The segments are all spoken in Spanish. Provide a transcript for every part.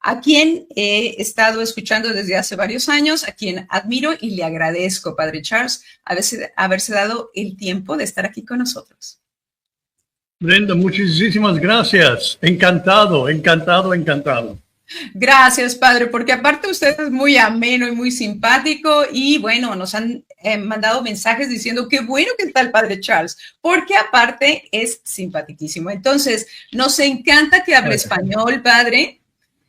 a quien he estado escuchando desde hace varios años, a quien admiro y le agradezco, Padre Charles, haberse dado el tiempo de estar aquí con nosotros. Brenda, muchísimas gracias. Encantado, encantado, encantado. Gracias, Padre, porque aparte usted es muy ameno y muy simpático y bueno, nos han mandado mensajes diciendo qué bueno que está el Padre Charles, porque aparte es simpaticísimo. Entonces, nos encanta que hable español, Padre,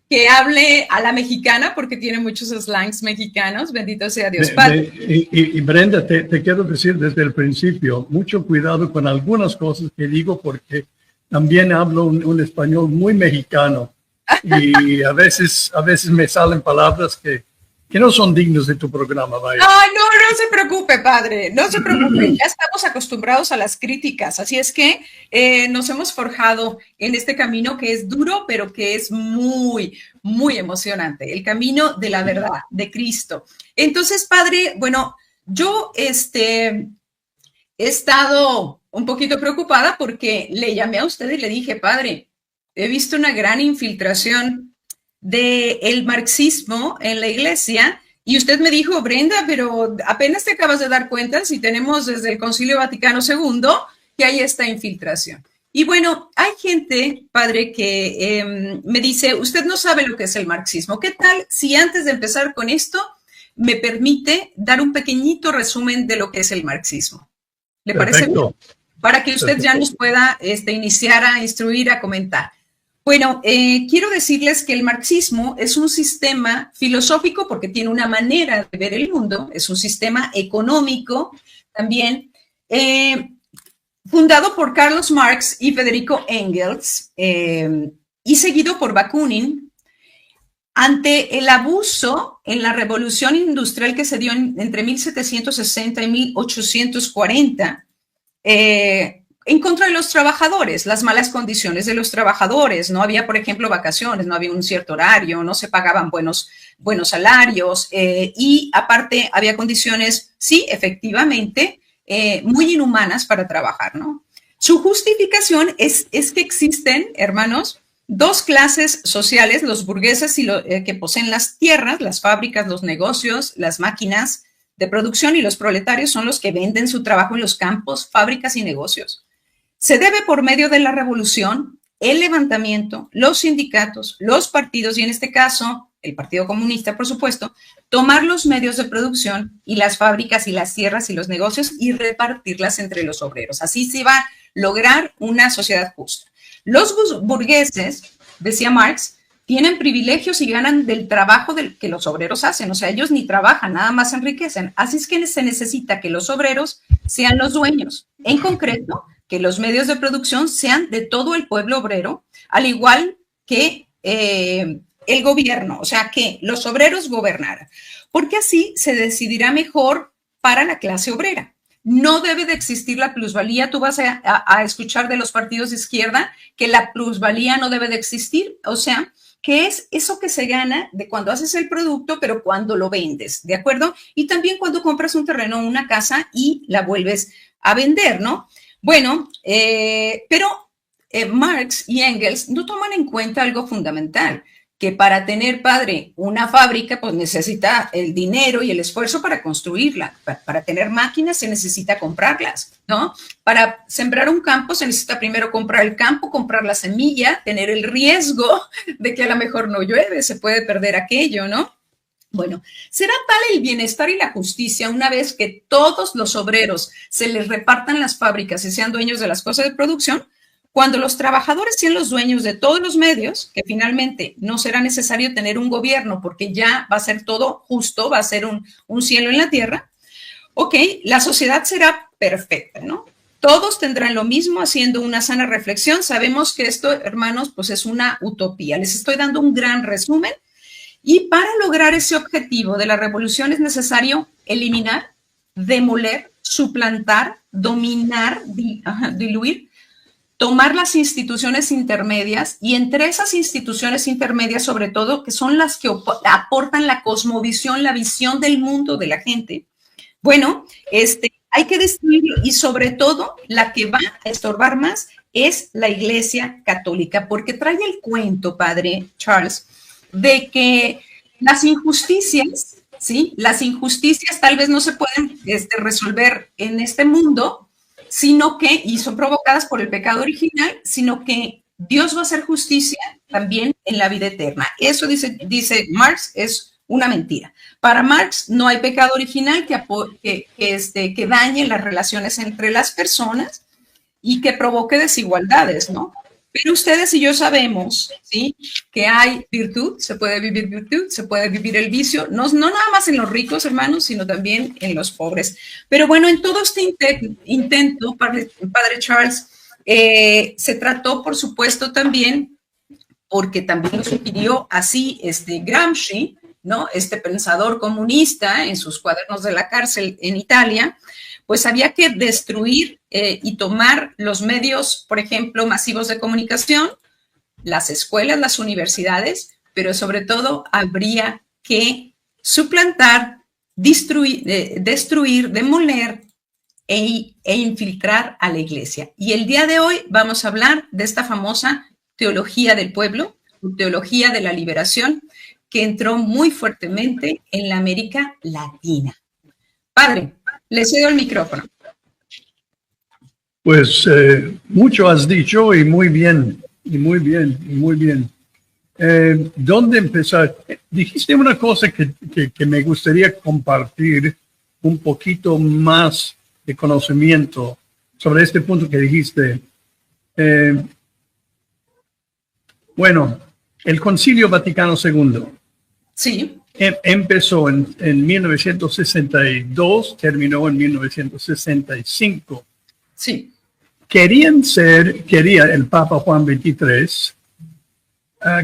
que hable a la mexicana, porque tiene muchos slangs mexicanos, bendito sea Dios, Padre. Y Brenda, te quiero decir desde el principio, mucho cuidado con algunas cosas que digo, porque también hablo un español muy mexicano. Y a veces me salen palabras que no son dignos de tu programa, vaya. No se preocupe, Padre, no se preocupe. Ya estamos acostumbrados a las críticas, así es que nos hemos forjado en este camino que es duro, pero que es muy, muy emocionante, el camino de la verdad, de Cristo. Entonces, Padre, bueno, yo he estado un poquito preocupada porque le llamé a usted y le dije, Padre, he visto una gran infiltración del marxismo en la iglesia y usted me dijo, Brenda, pero apenas te acabas de dar cuenta si tenemos desde el Concilio Vaticano II que hay esta infiltración. Y bueno, hay gente, Padre, que me dice, usted no sabe lo que es el marxismo. ¿Qué tal si antes de empezar con esto me permite dar un pequeñito resumen de lo que es el marxismo? ¿Le parece bien? Para que usted ya nos pueda iniciar a instruir, a comentar. Bueno, quiero decirles que el marxismo es un sistema filosófico porque tiene una manera de ver el mundo, es un sistema económico también, fundado por Carlos Marx y Federico Engels y seguido por Bakunin, ante el abuso en la revolución industrial que se dio entre 1760 y 1840, en contra de los trabajadores, las malas condiciones de los trabajadores. No había, por ejemplo, vacaciones, no había un cierto horario, no se pagaban buenos salarios y aparte había condiciones, sí, efectivamente, muy inhumanas para trabajar, ¿no? Su justificación es que existen, hermanos, dos clases sociales, los burgueses que poseen las tierras, las fábricas, los negocios, las máquinas de producción, y los proletarios son los que venden su trabajo en los campos, fábricas y negocios. Se debe por medio de la revolución, el levantamiento, los sindicatos, los partidos y en este caso el Partido Comunista, por supuesto, tomar los medios de producción y las fábricas y las tierras y los negocios y repartirlas entre los obreros. Así se va a lograr una sociedad justa. Los burgueses, decía Marx, tienen privilegios y ganan del trabajo que los obreros hacen. O sea, ellos ni trabajan, nada más enriquecen. Así es que se necesita que los obreros sean los dueños. En concreto, que los medios de producción sean de todo el pueblo obrero, al igual que el gobierno, o sea, que los obreros gobernaran, porque así se decidirá mejor para la clase obrera. No debe de existir la plusvalía. Tú vas a escuchar de los partidos de izquierda que la plusvalía no debe de existir, o sea, que es eso que se gana de cuando haces el producto, pero cuando lo vendes, ¿de acuerdo? Y también cuando compras un terreno o una casa y la vuelves a vender, ¿no? Bueno, pero Marx y Engels no toman en cuenta algo fundamental, que para tener, padre, una fábrica, pues necesita el dinero y el esfuerzo para construirla. Para tener máquinas se necesita comprarlas, ¿no? Para sembrar un campo se necesita primero comprar el campo, comprar la semilla, tener el riesgo de que a lo mejor no llueve, se puede perder aquello, ¿no? Bueno, será tal el bienestar y la justicia una vez que todos los obreros se les repartan las fábricas y sean dueños de las cosas de producción, cuando los trabajadores sean los dueños de todos los medios, que finalmente no será necesario tener un gobierno porque ya va a ser todo justo, va a ser un cielo en la tierra, ok, la sociedad será perfecta, ¿no? Todos tendrán lo mismo haciendo una sana reflexión. Sabemos que esto, hermanos, pues es una utopía. Les estoy dando un gran resumen. Y para lograr ese objetivo de la revolución es necesario eliminar, demoler, suplantar, dominar, diluir, tomar las instituciones intermedias y entre esas instituciones intermedias, sobre todo, que son las que aportan la cosmovisión, la visión del mundo de la gente, bueno, hay que destruirlo y sobre todo la que va a estorbar más es la Iglesia Católica, porque trae el cuento, padre Charles, de que las injusticias, ¿sí? Las injusticias tal vez no se pueden resolver en este mundo, sino que, y son provocadas por el pecado original, sino que Dios va a hacer justicia también en la vida eterna. Eso dice Marx, es una mentira. Para Marx no hay pecado original que dañe las relaciones entre las personas y que provoque desigualdades, ¿no? Pero ustedes y yo sabemos, ¿sí? Que hay virtud, se puede vivir virtud, se puede vivir el vicio, no nada más en los ricos, hermanos, sino también en los pobres. Pero bueno, en todo este intento, padre Charles, se trató, por supuesto, también, porque también lo sugirió así Gramsci, ¿no? Este pensador comunista en sus cuadernos de la cárcel en Italia, pues había que destruir y tomar los medios, por ejemplo, masivos de comunicación, las escuelas, las universidades, pero sobre todo habría que suplantar, destruir, demoler e infiltrar a la iglesia. Y el día de hoy vamos a hablar de esta famosa teología del pueblo, teología de la liberación, que entró muy fuertemente en la América Latina. Padre, le cedo el micrófono. Pues mucho has dicho y muy bien, y muy bien, y muy bien. ¿Dónde empezar? Dijiste una cosa que me gustaría compartir un poquito más de conocimiento sobre este punto que dijiste. Bueno, el Concilio Vaticano II. Sí. Empezó en 1962, terminó en 1965. Sí. Quería el Papa Juan XXIII,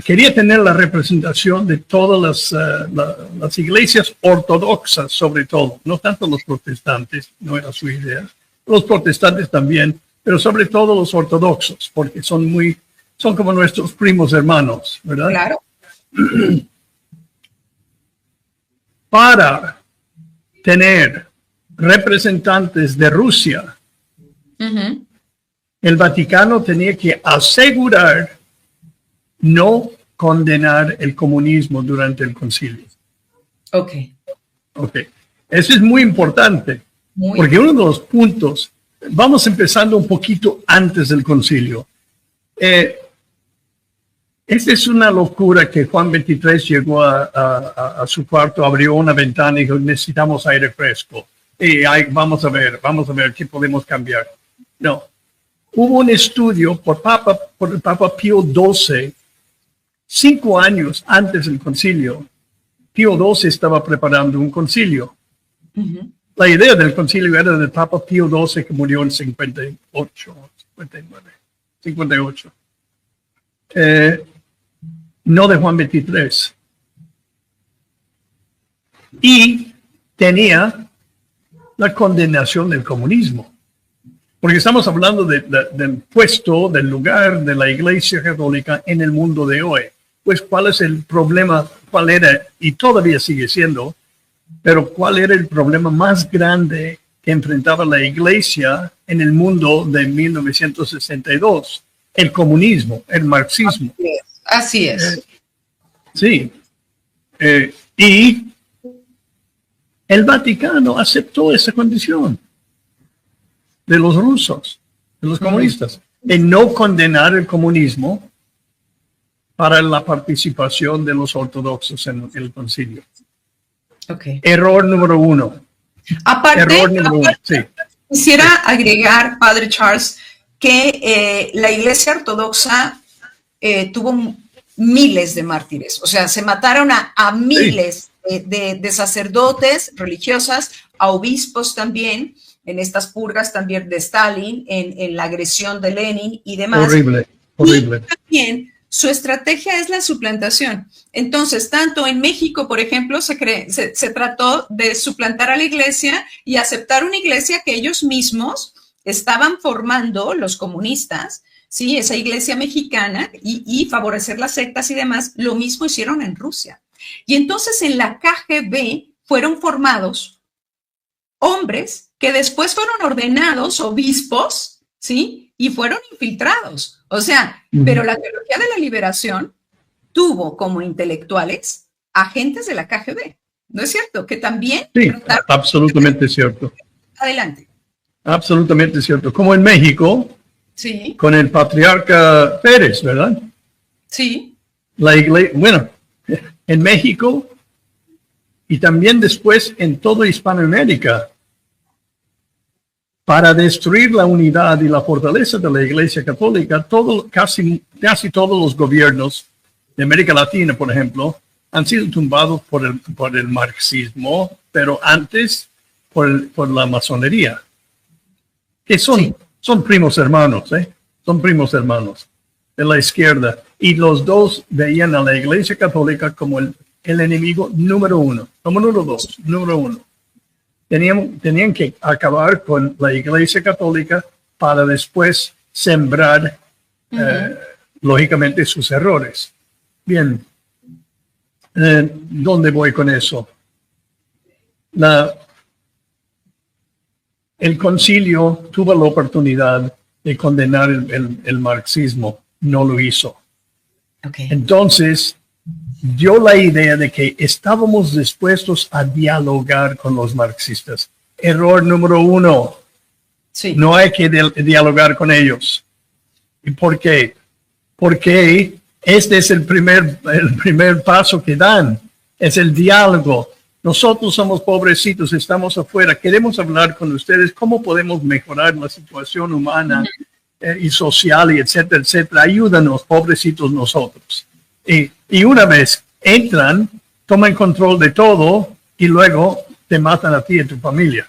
quería tener la representación de todas las iglesias ortodoxas, sobre todo, no tanto los protestantes, no era su idea, los protestantes también, pero sobre todo los ortodoxos, porque son como nuestros primos hermanos, ¿verdad? Claro. Para tener representantes de Rusia, el Vaticano tenía que asegurar no condenar el comunismo durante el concilio. Ok. Eso es muy importante, porque uno de los puntos, vamos empezando un poquito antes del concilio. Esta es una locura que Juan XXIII llegó a su cuarto, abrió una ventana y dijo, necesitamos aire fresco. Y vamos a ver qué podemos cambiar. No. Hubo un estudio por el Papa Pío XII, 5 años antes del concilio. Pío XII estaba preparando un concilio. La idea del concilio era del Papa Pío XII, que murió en 58. No de Juan XXIII. Y tenía la condenación del comunismo. Porque estamos hablando del puesto, del lugar de la Iglesia Católica en el mundo de hoy. Pues, ¿cuál es el problema? ¿Cuál era? Y todavía sigue siendo, pero ¿cuál era el problema más grande que enfrentaba la Iglesia en el mundo de 1962? El comunismo, el marxismo. Así es. Sí. Y el Vaticano aceptó esa condición de los rusos, de los comunistas, de no condenar el comunismo para la participación de los ortodoxos en el concilio. Error número 1. Aparte, sí. Quisiera agregar, Padre Charles, que la Iglesia Ortodoxa tuvo miles de mártires, o sea, se mataron a miles de sacerdotes, religiosas, a obispos también, en estas purgas también de Stalin, en la agresión de Lenin y demás. Horrible. Y también su estrategia es la suplantación. Entonces, tanto en México, por ejemplo, se trató de suplantar a la iglesia y aceptar una iglesia que ellos mismos estaban formando, los comunistas, ¿sí? Esa iglesia mexicana y favorecer las sectas y demás. Lo mismo hicieron en Rusia. Y entonces en la KGB fueron formados hombres que después fueron ordenados obispos, ¿sí? Y fueron infiltrados. O sea, pero la teología de la liberación tuvo como intelectuales agentes de la KGB. ¿No es cierto? Que también... Sí, absolutamente cierto. Adelante. Absolutamente cierto. Como en México, Sí. con el patriarca Pérez, ¿verdad? Sí. La iglesia, bueno, en México y también después en toda Hispanoamérica, para destruir la unidad y la fortaleza de la Iglesia Católica, casi todos los gobiernos de América Latina, por ejemplo, han sido tumbados por el marxismo, pero antes por la masonería, que son primos hermanos, son primos hermanos de la izquierda. Y los dos veían a la Iglesia Católica como el enemigo número uno, como número uno. Tenían que acabar con la Iglesia Católica para después sembrar, lógicamente, sus errores. Bien, ¿dónde voy con eso? El concilio tuvo la oportunidad de condenar el marxismo, no lo hizo. Okay. Entonces, dio la idea de que estábamos dispuestos a dialogar con los marxistas. Error número 1. Sí. No hay que dialogar con ellos. ¿Y por qué? Porque este es el primer paso que dan. Es el diálogo. Nosotros somos pobrecitos, estamos afuera. Queremos hablar con ustedes. ¿Cómo podemos mejorar la situación humana y social, y etcétera, etcétera? Ayúdanos, pobrecitos nosotros. Y una vez entran, toman control de todo y luego te matan a ti y a tu familia.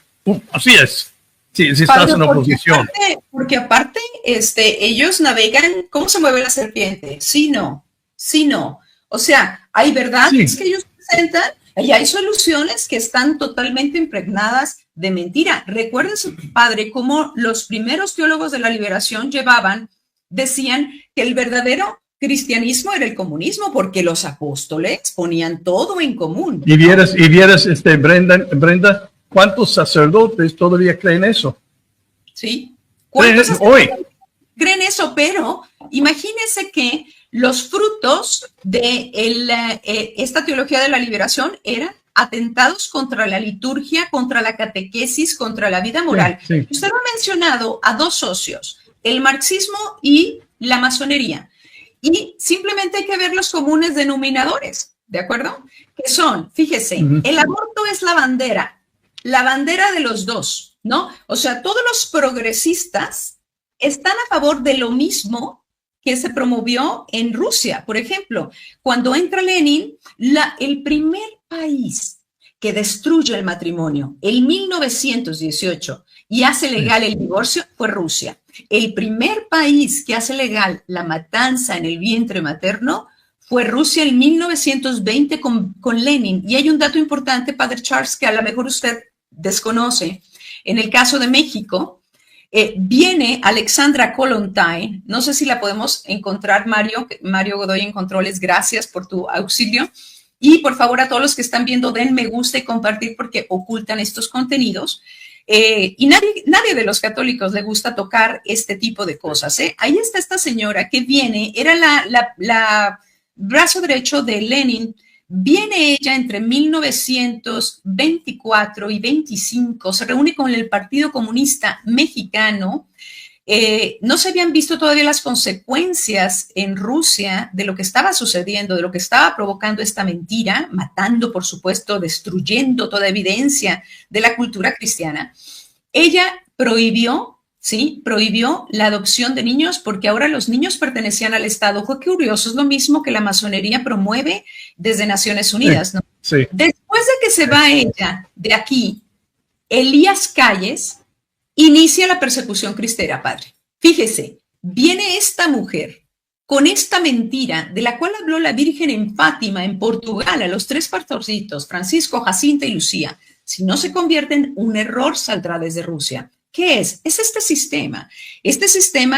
Así es. Sí, si estás en oposición. Porque aparte, ellos navegan, ¿cómo se mueve la serpiente? Sí, no. O sea, hay verdades que ellos presentan y hay soluciones que están totalmente impregnadas de mentira. Recuerden, padre, cómo los primeros teólogos de la liberación decían que el verdadero cristianismo era el comunismo, porque los apóstoles ponían todo en común. Y vieras, Brenda, ¿cuántos sacerdotes todavía creen eso? Sí. ¿Cuántos hoy creen eso? Pero imagínense que los frutos de esta teología de la liberación eran atentados contra la liturgia, contra la catequesis, contra la vida moral. Sí. Usted ha mencionado a dos socios, el marxismo y la masonería. Y simplemente hay que ver los comunes denominadores, ¿de acuerdo? Que son, fíjese, el aborto es la bandera de los dos, ¿no? O sea, todos los progresistas están a favor de lo mismo que se promovió en Rusia. Por ejemplo, cuando entra Lenin, el primer país que destruye el matrimonio en 1918 y hace legal el divorcio fue Rusia. El primer país que hace legal la matanza en el vientre materno fue Rusia en 1920 con Lenin. Y hay un dato importante, Padre Charles, que a lo mejor usted desconoce. En el caso de México, viene Alexandra Kollontai. No sé si la podemos encontrar, Mario Godoy en controles. Gracias por tu auxilio. Y por favor, a todos los que están viendo, den me gusta y compartir porque ocultan estos contenidos. Y nadie de los católicos le gusta tocar este tipo de cosas. Ahí está esta señora que viene, era la brazo derecho de Lenin. Viene ella entre 1924 y 25, se reúne con el Partido Comunista Mexicano. No se habían visto todavía las consecuencias en Rusia de lo que estaba sucediendo, de lo que estaba provocando esta mentira, matando, por supuesto, destruyendo toda evidencia de la cultura cristiana. Ella prohibió la adopción de niños porque ahora los niños pertenecían al Estado. Qué curioso, es lo mismo que la masonería promueve desde Naciones Unidas, ¿no? Sí. Después de que se va ella de aquí, Elías Calles inicia la persecución cristera, padre. Fíjese, viene esta mujer con esta mentira de la cual habló la Virgen en Fátima, en Portugal, a los tres pastorcitos, Francisco, Jacinta y Lucía. Si no se convierten, un error saldrá desde Rusia. ¿Qué es? Es este sistema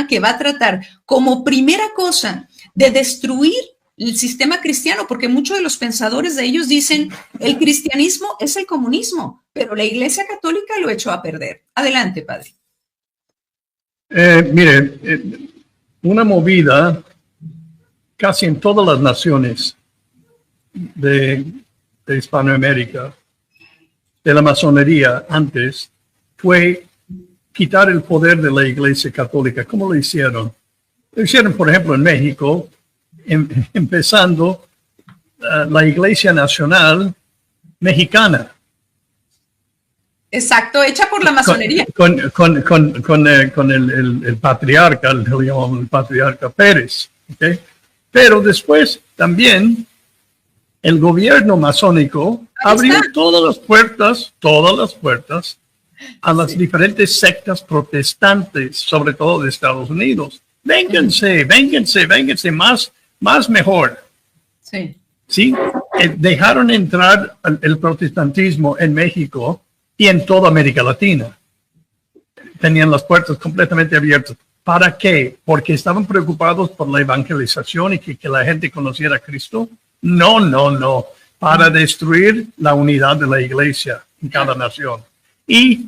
que va a tratar como primera cosa de destruir el sistema cristiano, porque muchos de los pensadores de ellos dicen el cristianismo es el comunismo, pero la Iglesia Católica lo echó a perder. Adelante, padre. Mire, una movida casi en todas las naciones de Hispanoamérica, de la masonería antes, fue quitar el poder de la Iglesia Católica. ¿Cómo lo hicieron? Lo hicieron, por ejemplo, en México, empezando la Iglesia Nacional Mexicana. Exacto, hecha por la masonería. Con el patriarca, el patriarca Pérez. ¿Okay? Pero después también el gobierno masónico abrió todas las puertas a las diferentes sectas protestantes, sobre todo de Estados Unidos. Vénganse, más mejor. Sí. ¿Sí? Dejaron entrar el protestantismo en México y en toda América Latina. Tenían las puertas completamente abiertas. ¿Para qué? Porque estaban preocupados por la evangelización y que la gente conociera a Cristo. No. Para destruir la unidad de la iglesia en cada nación. Y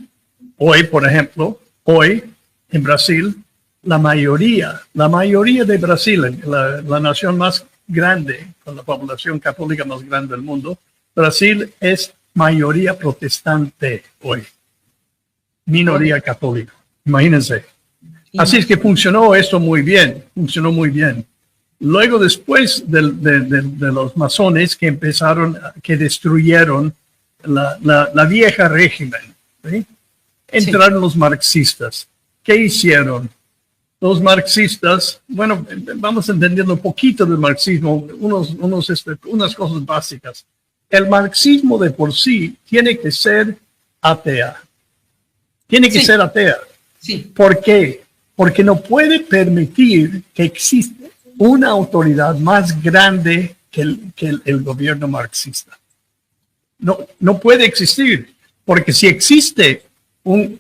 hoy, por ejemplo, en Brasil, la mayoría de Brasil, la nación más grande, con la población católica más grande del mundo, Brasil es mayoría protestante hoy. Minoría católica. Imagínense. Así es que funcionó esto muy bien. Luego, después de los masones que destruyeron la vieja régimen, ¿sí? Entraron los marxistas. ¿Qué hicieron? Los marxistas, bueno, vamos entendiendo un poquito del marxismo, unas cosas básicas. El marxismo de por sí tiene que ser atea. Ser atea. Sí. ¿Por qué? Porque no puede permitir que exista una autoridad más grande que el gobierno marxista. No puede existir, porque si existe un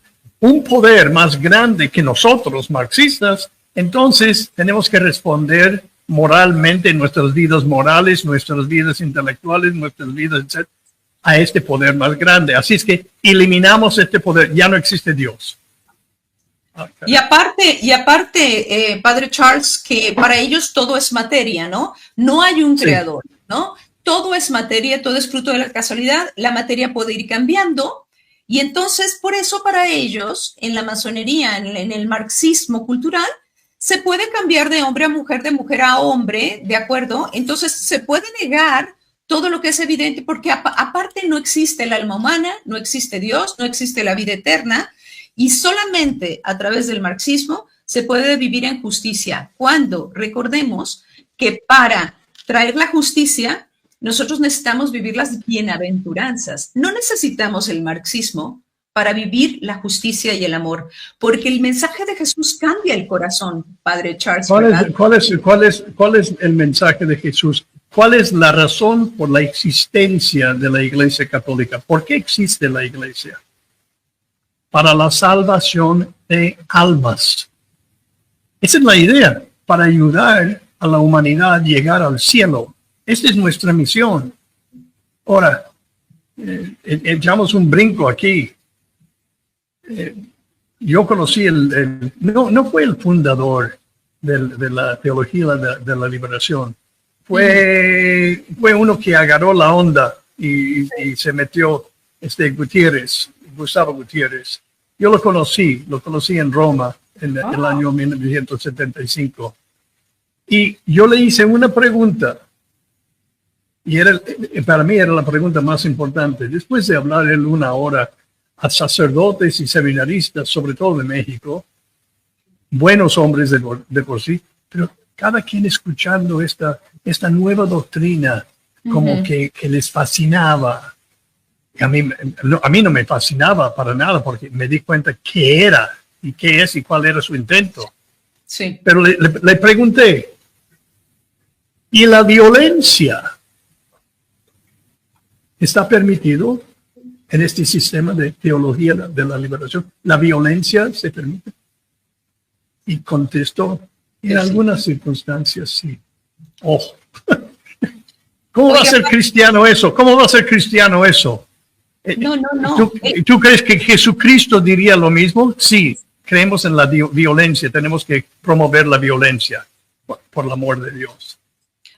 poder más grande que nosotros, marxistas, entonces tenemos que responder moralmente en nuestras vidas morales, nuestras vidas intelectuales, nuestras vidas, etc., a este poder más grande. Así es que eliminamos este poder, ya no existe Dios. Y aparte, Padre Charles, que para ellos todo es materia, ¿no? No hay un creador, ¿no? Todo es materia, todo es fruto de la casualidad, la materia puede ir cambiando. Y entonces, por eso para ellos, en la masonería, en el marxismo cultural, se puede cambiar de hombre a mujer, de mujer a hombre, ¿de acuerdo? Entonces, se puede negar todo lo que es evidente, porque aparte no existe el alma humana, no existe Dios, no existe la vida eterna, y solamente a través del marxismo se puede vivir en justicia. Cuando recordemos que para traer la justicia, nosotros necesitamos vivir las bienaventuranzas. No necesitamos el marxismo para vivir la justicia y el amor, porque el mensaje de Jesús cambia el corazón, Padre Charles. ¿Cuál es el mensaje de Jesús? ¿Cuál es la razón por la existencia de la Iglesia Católica? ¿Por qué existe la Iglesia? Para la salvación de almas. Esa es la idea, para ayudar a la humanidad a llegar al cielo. Esta es nuestra misión. Ahora, echamos un brinco aquí. Yo conocí no fue el fundador de la teología de la liberación. Fue uno que agarró la onda y se metió, Gustavo Gutiérrez. Yo lo conocí en Roma en el año 1975. Y yo le hice una pregunta. Y para mí era la pregunta más importante. Después de hablar él una hora a sacerdotes y seminaristas, sobre todo de México, buenos hombres de por sí, pero cada quien escuchando esta nueva doctrina como que les fascinaba. A mí no me fascinaba para nada, porque me di cuenta qué era y qué es y cuál era su intento. Sí. Pero le pregunté, ¿y la violencia está permitido en este sistema de teología de la liberación? ¿La violencia se permite? Y contestó, en algunas circunstancias sí. ¡Oh! ¿Cómo va a ser cristiano eso? ¿Cómo va a ser cristiano eso? No. ¿Tú crees que Jesucristo diría lo mismo? Sí, creemos en la violencia, tenemos que promover la violencia por el amor de Dios.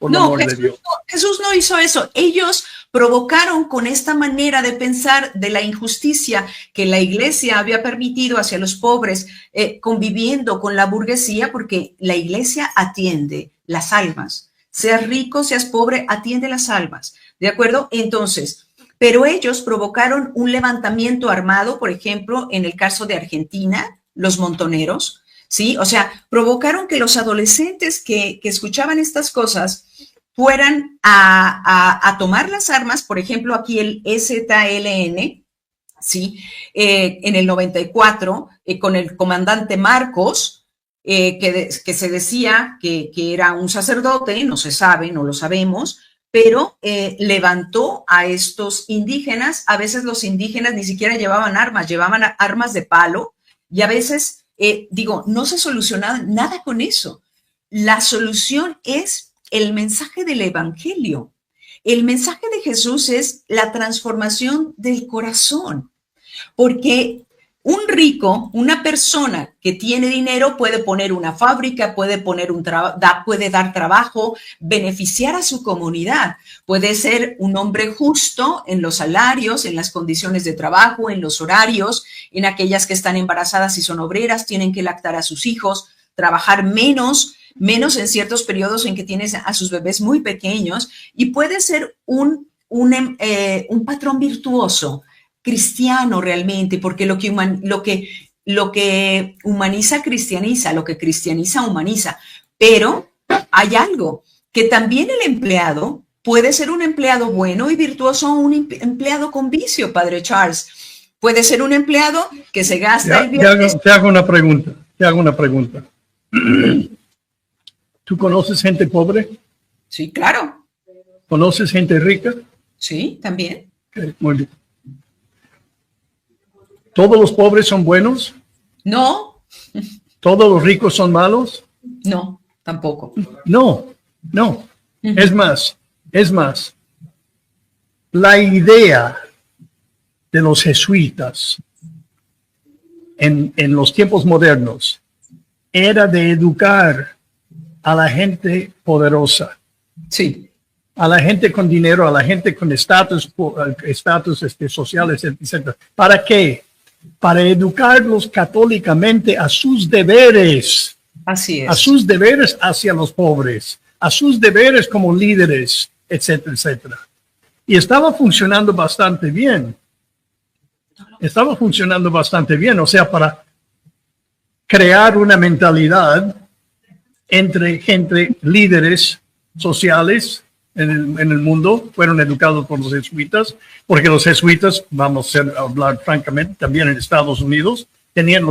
por el amor de Dios. Jesús no hizo eso. Ellos provocaron con esta manera de pensar de la injusticia que la iglesia había permitido hacia los pobres, conviviendo con la burguesía, porque la iglesia atiende las almas. Seas rico, seas pobre, atiende las almas. ¿De acuerdo? Entonces, pero ellos provocaron un levantamiento armado, por ejemplo, en el caso de Argentina, los montoneros, ¿sí? O sea, provocaron que los adolescentes que escuchaban estas cosas fueran a tomar las armas, por ejemplo, aquí el EZLN, ¿sí? En el 94, con el comandante Marcos, que se decía que era un sacerdote, no se sabe, no lo sabemos, pero levantó a estos indígenas. A veces los indígenas ni siquiera llevaban armas de palo, y a veces, no se soluciona nada con eso. La solución es el mensaje del evangelio. El mensaje de Jesús es la transformación del corazón, porque un rico, una persona que tiene dinero, puede poner una fábrica, puede dar trabajo, beneficiar a su comunidad. Puede ser un hombre justo en los salarios, en las condiciones de trabajo, en los horarios, en aquellas que están embarazadas y son obreras, tienen que lactar a sus hijos, trabajar menos en ciertos periodos en que tienes a sus bebés muy pequeños, y puede ser un patrón virtuoso, cristiano realmente, porque lo que humaniza cristianiza, lo que cristianiza humaniza. Pero hay algo, que también el empleado puede ser un empleado bueno y virtuoso, o un empleado con vicio, Padre Charles. Puede ser un empleado que se gasta el viernes. Te hago una pregunta. ¿Tú conoces gente pobre? Sí, claro. ¿Conoces gente rica? Sí, también. Okay, muy bien. ¿Todos los pobres son buenos? No. ¿Todos los ricos son malos? No, tampoco. No. Es más, la idea de los jesuitas en los tiempos modernos era de educar a la gente poderosa. Sí. A la gente con dinero, a la gente con estatus sociales, etc. ¿Para qué? Para educarlos católicamente a sus deberes. Así es. A sus deberes hacia los pobres, a sus deberes como líderes, etcétera, etcétera. Y estaba funcionando bastante bien. O sea, para crear una mentalidad entre gente, líderes sociales en el mundo, fueron educados por los jesuitas, porque los jesuitas, vamos a hablar francamente, también en Estados Unidos, tenían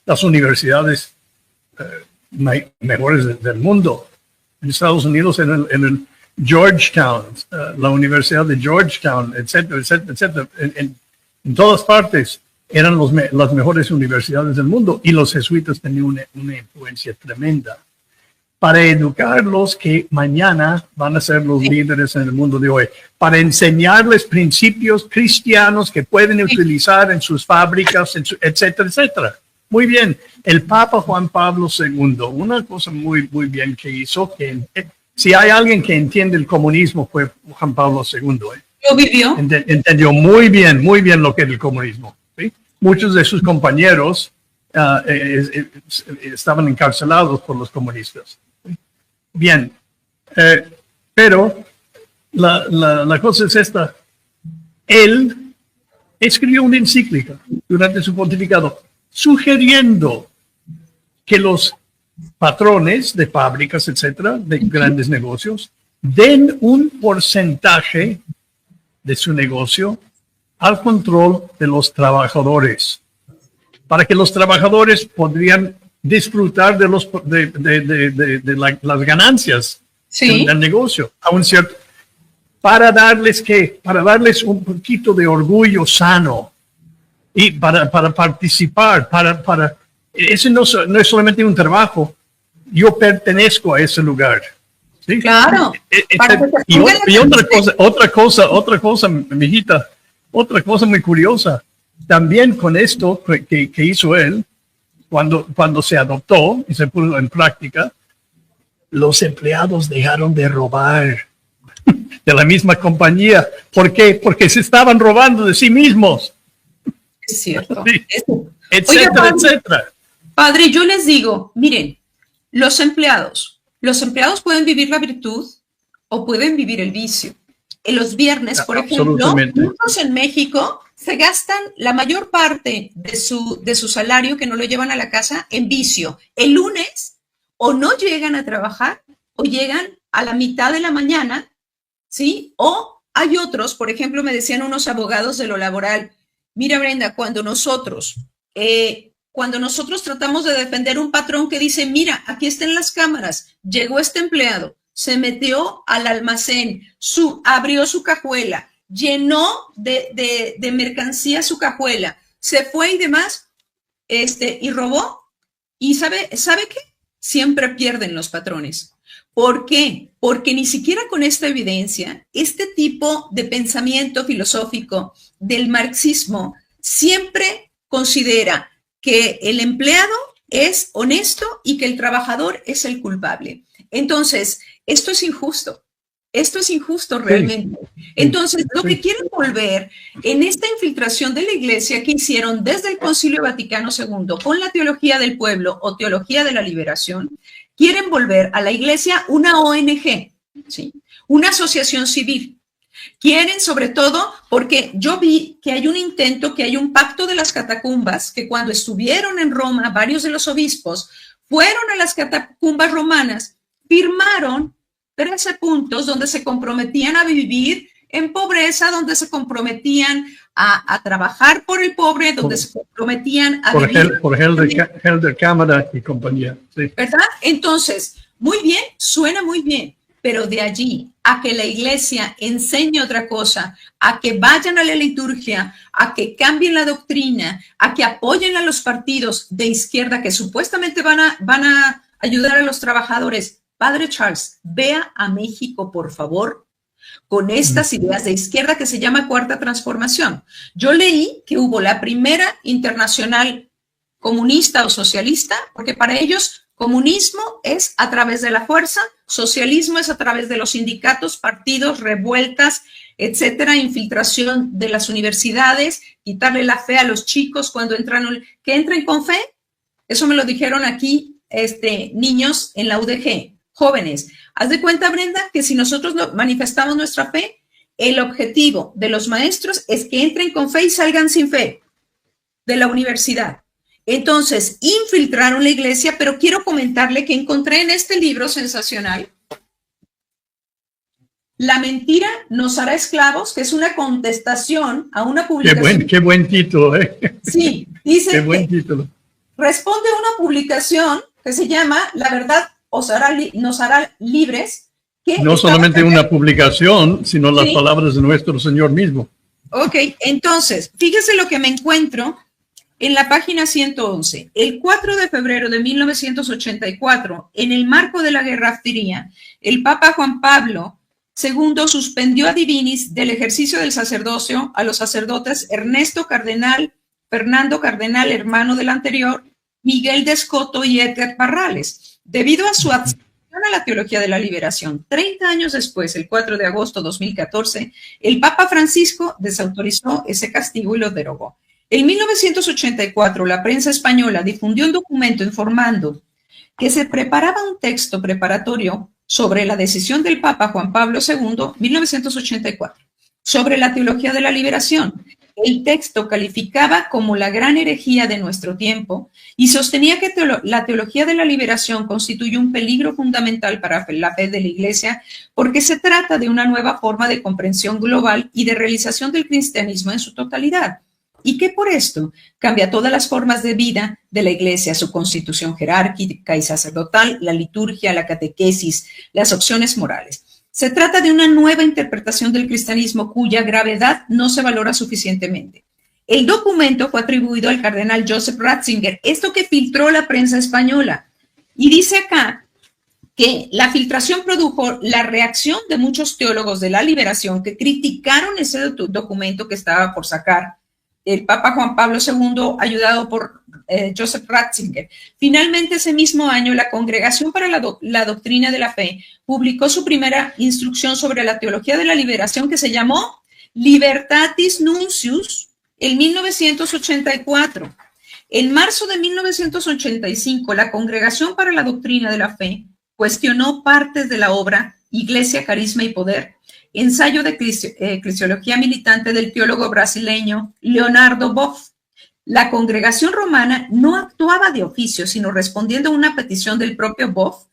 las universidades mejores del mundo. En Estados Unidos, en el Georgetown, la Universidad de Georgetown, etcétera, etcétera, etcétera. En todas partes eran las mejores universidades del mundo, y los jesuitas tenían una influencia tremenda para educarlos que mañana van a ser los líderes en el mundo de hoy, para enseñarles principios cristianos que pueden utilizar en sus fábricas, etcétera, etcétera. Muy bien. El Papa Juan Pablo II, una cosa muy, muy bien que hizo, que si hay alguien que entiende el comunismo fue Juan Pablo II. Lo vivió. Entendió muy bien lo que era el comunismo. ¿Sí? Muchos de sus compañeros estaban encarcelados por los comunistas. Bien, pero la cosa es esta. Él escribió una encíclica durante su pontificado sugiriendo que los patrones de fábricas, etcétera, de grandes negocios, den un porcentaje de su negocio al control de los trabajadores, para que los trabajadores podrían disfrutar de las ganancias del negocio, a un cierto, para darles un poquito de orgullo sano y para participar, eso no es solamente un trabajo, yo pertenezco a ese lugar. ¿Sí? Claro. Y otra cosa, mijita, otra cosa muy curiosa, también con esto que hizo él, cuando se adoptó y se puso en práctica, los empleados dejaron de robar de la misma compañía. ¿Por qué? Porque se estaban robando de sí mismos. Es cierto. Sí. Oiga, etcétera, padre, etcétera. padre, yo les digo, miren, los empleados pueden vivir la virtud o pueden vivir el vicio. En los viernes, por ejemplo, muchos en México se gastan la mayor parte de su salario que no lo llevan a la casa en vicio. El lunes o no llegan a trabajar o llegan a la mitad de la mañana, ¿sí? O hay otros, por ejemplo, me decían unos abogados de lo laboral, mira Brenda, cuando nosotros tratamos de defender un patrón que dice, mira, aquí están las cámaras, llegó este empleado, se metió al almacén, abrió su cajuela, llenó de mercancía su cajuela, se fue y demás, y robó. ¿Y sabe qué? Siempre pierden los patrones. ¿Por qué? Porque ni siquiera con esta evidencia, este tipo de pensamiento filosófico del marxismo siempre considera que el empleado es honesto y que el trabajador es el culpable. Entonces, esto es injusto realmente. Entonces, lo que quieren volver en esta infiltración de la Iglesia que hicieron desde el Concilio Vaticano II con la teología del pueblo o teología de la liberación, quieren volver a la Iglesia una ONG, ¿sí? Una asociación civil. Quieren, sobre todo, porque yo vi que hay un intento, que hay un pacto de las catacumbas, que cuando estuvieron en Roma, varios de los obispos fueron a las catacumbas romanas, firmaron 13 puntos donde se comprometían a vivir en pobreza, donde se comprometían a trabajar por el pobre, donde se comprometían a vivir... Por Helder Cámara y compañía. Sí. ¿Verdad? Entonces, muy bien, suena muy bien, pero de allí a que la Iglesia enseñe otra cosa, a que vayan a la liturgia, a que cambien la doctrina, a que apoyen a los partidos de izquierda que supuestamente van a ayudar a los trabajadores. Padre Charles, vea a México, por favor, con estas ideas de izquierda que se llama Cuarta Transformación. Yo leí que hubo la primera internacional comunista o socialista, porque para ellos comunismo es a través de la fuerza, socialismo es a través de los sindicatos, partidos, revueltas, etcétera, infiltración de las universidades, quitarle la fe a los chicos cuando que entren con fe. Eso me lo dijeron aquí niños en la UDG. Jóvenes, haz de cuenta, Brenda, que si nosotros manifestamos nuestra fe, el objetivo de los maestros es que entren con fe y salgan sin fe de la universidad. Entonces, infiltraron la Iglesia, pero quiero comentarle que encontré en este libro sensacional, La mentira nos hará esclavos, que es una contestación a una publicación. Qué buen título, ¿eh? Sí, dice. Qué buen título. Responde a una publicación que se llama La verdad nos hará libres. No solamente una publicación, sino las palabras de nuestro Señor mismo. Ok, entonces, fíjese lo que me encuentro en la página 111. El 4 de febrero de 1984, en el marco de la Guerra Fría, el Papa Juan Pablo II suspendió a divinis del ejercicio del sacerdocio a los sacerdotes Ernesto Cardenal, Fernando Cardenal, hermano del anterior, Miguel de Escoto y Edgar Parrales, debido a su adhesión a la teología de la liberación. 30 años después, el 4 de agosto de 2014, el Papa Francisco desautorizó ese castigo y lo derogó. En 1984, la prensa española difundió un documento informando que se preparaba un texto preparatorio sobre la decisión del Papa Juan Pablo II, 1984, sobre la teología de la liberación. El texto calificaba como la gran herejía de nuestro tiempo y sostenía que la teología de la liberación constituye un peligro fundamental para la fe de la Iglesia porque se trata de una nueva forma de comprensión global y de realización del cristianismo en su totalidad, y que por esto cambia todas las formas de vida de la Iglesia, su constitución jerárquica y sacerdotal, la liturgia, la catequesis, las opciones morales. Se trata de una nueva interpretación del cristianismo cuya gravedad no se valora suficientemente. El documento fue atribuido al cardenal Joseph Ratzinger, esto que filtró la prensa española. Y dice acá que la filtración produjo la reacción de muchos teólogos de la liberación que criticaron ese documento que estaba por sacar el Papa Juan Pablo II, ayudado por Joseph Ratzinger. Finalmente, ese mismo año, la Congregación para la Doctrina de la Fe publicó su primera instrucción sobre la teología de la liberación, que se llamó Libertatis Nuncius, en 1984. En marzo de 1985, la Congregación para la Doctrina de la Fe cuestionó partes de la obra Iglesia, Carisma y Poder, ensayo de eclesiología militante del teólogo brasileño Leonardo Boff. La Congregación Romana no actuaba de oficio, sino respondiendo a una petición del propio Boff,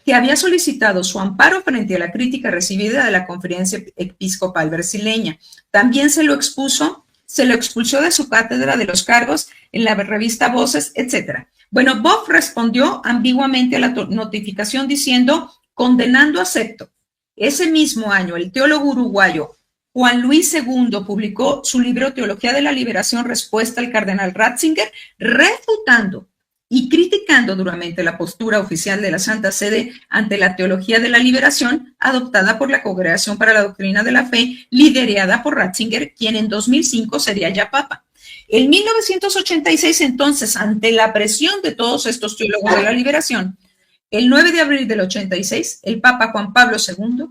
que había solicitado su amparo frente a la crítica recibida de la Conferencia Episcopal Brasileña. También se lo expulsó de su cátedra de los cargos en la revista Voces, etc. Bueno, Boff respondió ambiguamente a la notificación diciendo, condenando acepto. Ese mismo año, el teólogo uruguayo Juan Luis II publicó su libro Teología de la Liberación, respuesta al cardenal Ratzinger, refutando y criticando duramente la postura oficial de la Santa Sede ante la teología de la liberación adoptada por la Congregación para la Doctrina de la Fe, liderada por Ratzinger, quien en 2005 sería ya papa. En 1986, entonces, ante la presión de todos estos teólogos de la liberación, el 9 de abril del 86, el Papa Juan Pablo II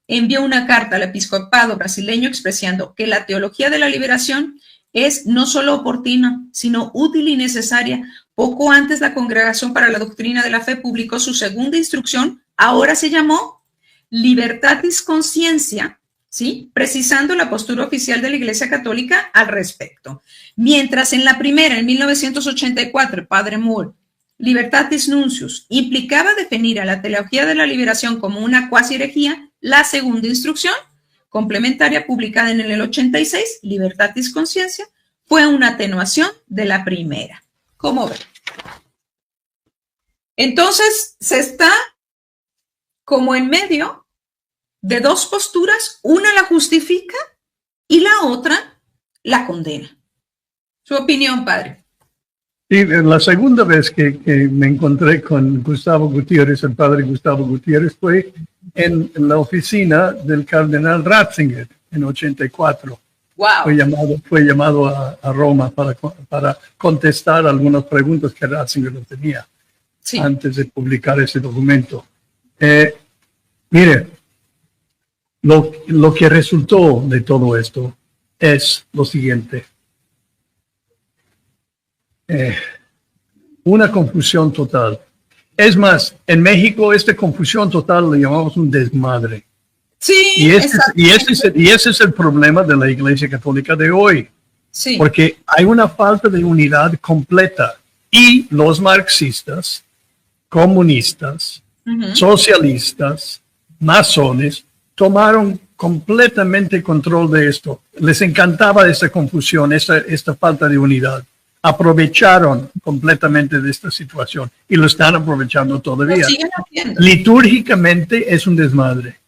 envió una carta al episcopado brasileño expresando que la teología de la liberación es no solo oportuna, sino útil y necesaria. Poco antes, la Congregación para la Doctrina de la Fe publicó su segunda instrucción, ahora se llamó Libertatis Conscientia, ¿sí?, precisando la postura oficial de la Iglesia Católica al respecto. Mientras en la primera, en 1984, el padre Moore, Libertatis Nuncius, implicaba definir a la teología de la liberación como una cuasi herejía, la segunda instrucción, complementaria publicada en el 86, Libertatis Conscientia, fue una atenuación de la primera. ¿Cómo ven? Entonces, se está como en medio de dos posturas, una la justifica y la otra la condena. Su opinión, padre. Sí, la segunda vez que me encontré con Gustavo Gutiérrez, el padre Gustavo Gutiérrez, fue en la oficina del cardenal Ratzinger en 84. Wow. Fue llamado a Roma para contestar algunas preguntas que Ratzinger no tenía, sí, antes de publicar ese documento. Mire, lo que resultó de todo esto es lo siguiente. Una confusión total. Es más, en México esta confusión total le llamamos un desmadre. Sí, y ese es el problema de la Iglesia Católica de hoy. Sí. Porque hay una falta de unidad completa y los marxistas, comunistas, socialistas, masones, tomaron completamente control de esto. Les encantaba esta confusión, esta falta de unidad. Aprovecharon completamente de esta situación y lo están aprovechando todavía. Litúrgicamente es un desmadre.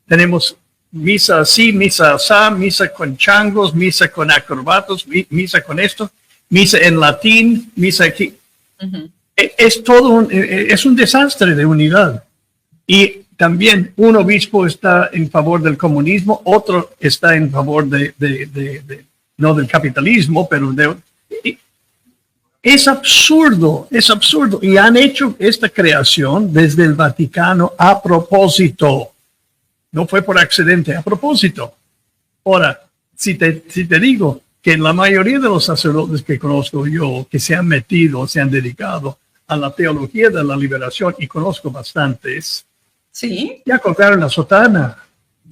Tenemos misa así, misa asá, misa con changos, misa con acrobatos, misa con esto, misa en latín, misa aquí. Es todo es un desastre de unidad. Y también un obispo está en favor del comunismo, otro está en favor no del capitalismo, pero es absurdo, es absurdo. Y han hecho esta creación desde el Vaticano a propósito. No fue por accidente, a propósito. Ahora, si te digo que la mayoría de los sacerdotes que conozco yo, que se han metido, se han dedicado a la teología de la liberación, y conozco bastantes, sí, ya colgaron la sotana.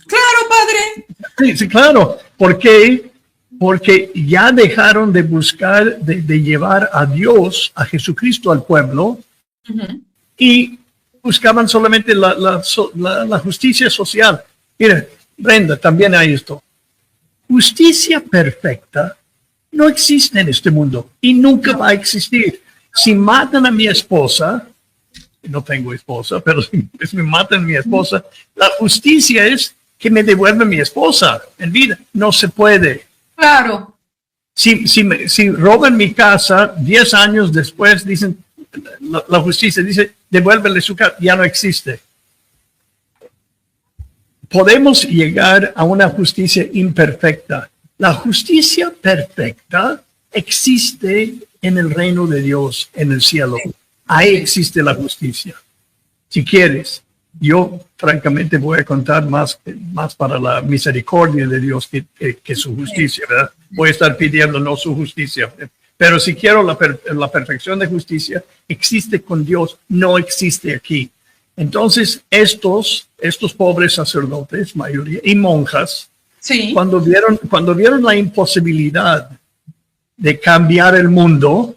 Claro, padre. Sí, claro. ¿Por qué? Porque ya dejaron de buscar, de llevar a Dios, a Jesucristo al pueblo, y buscaban solamente la justicia social. Mira, Brenda, también hay esto. Justicia perfecta no existe en este mundo y nunca va a existir. Si matan a mi esposa, no tengo esposa, pero si me matan a mi esposa, la justicia es que me devuelvan mi esposa en vida. No se puede. Claro. Si roban mi casa, 10 años después dicen, la justicia dice, devuélvele su casa, ya no existe. Podemos llegar a una justicia imperfecta. La justicia perfecta existe en el reino de Dios, en el cielo. Ahí existe la justicia. Si quieres, yo francamente voy a contar más para la misericordia de Dios que su justicia, ¿verdad? Voy a estar pidiendo no su justicia. Pero si quiero la perfección de justicia, existe con Dios, no existe aquí. Entonces, estos pobres sacerdotes, mayoría, y monjas, Sí. cuando vieron la imposibilidad de cambiar el mundo,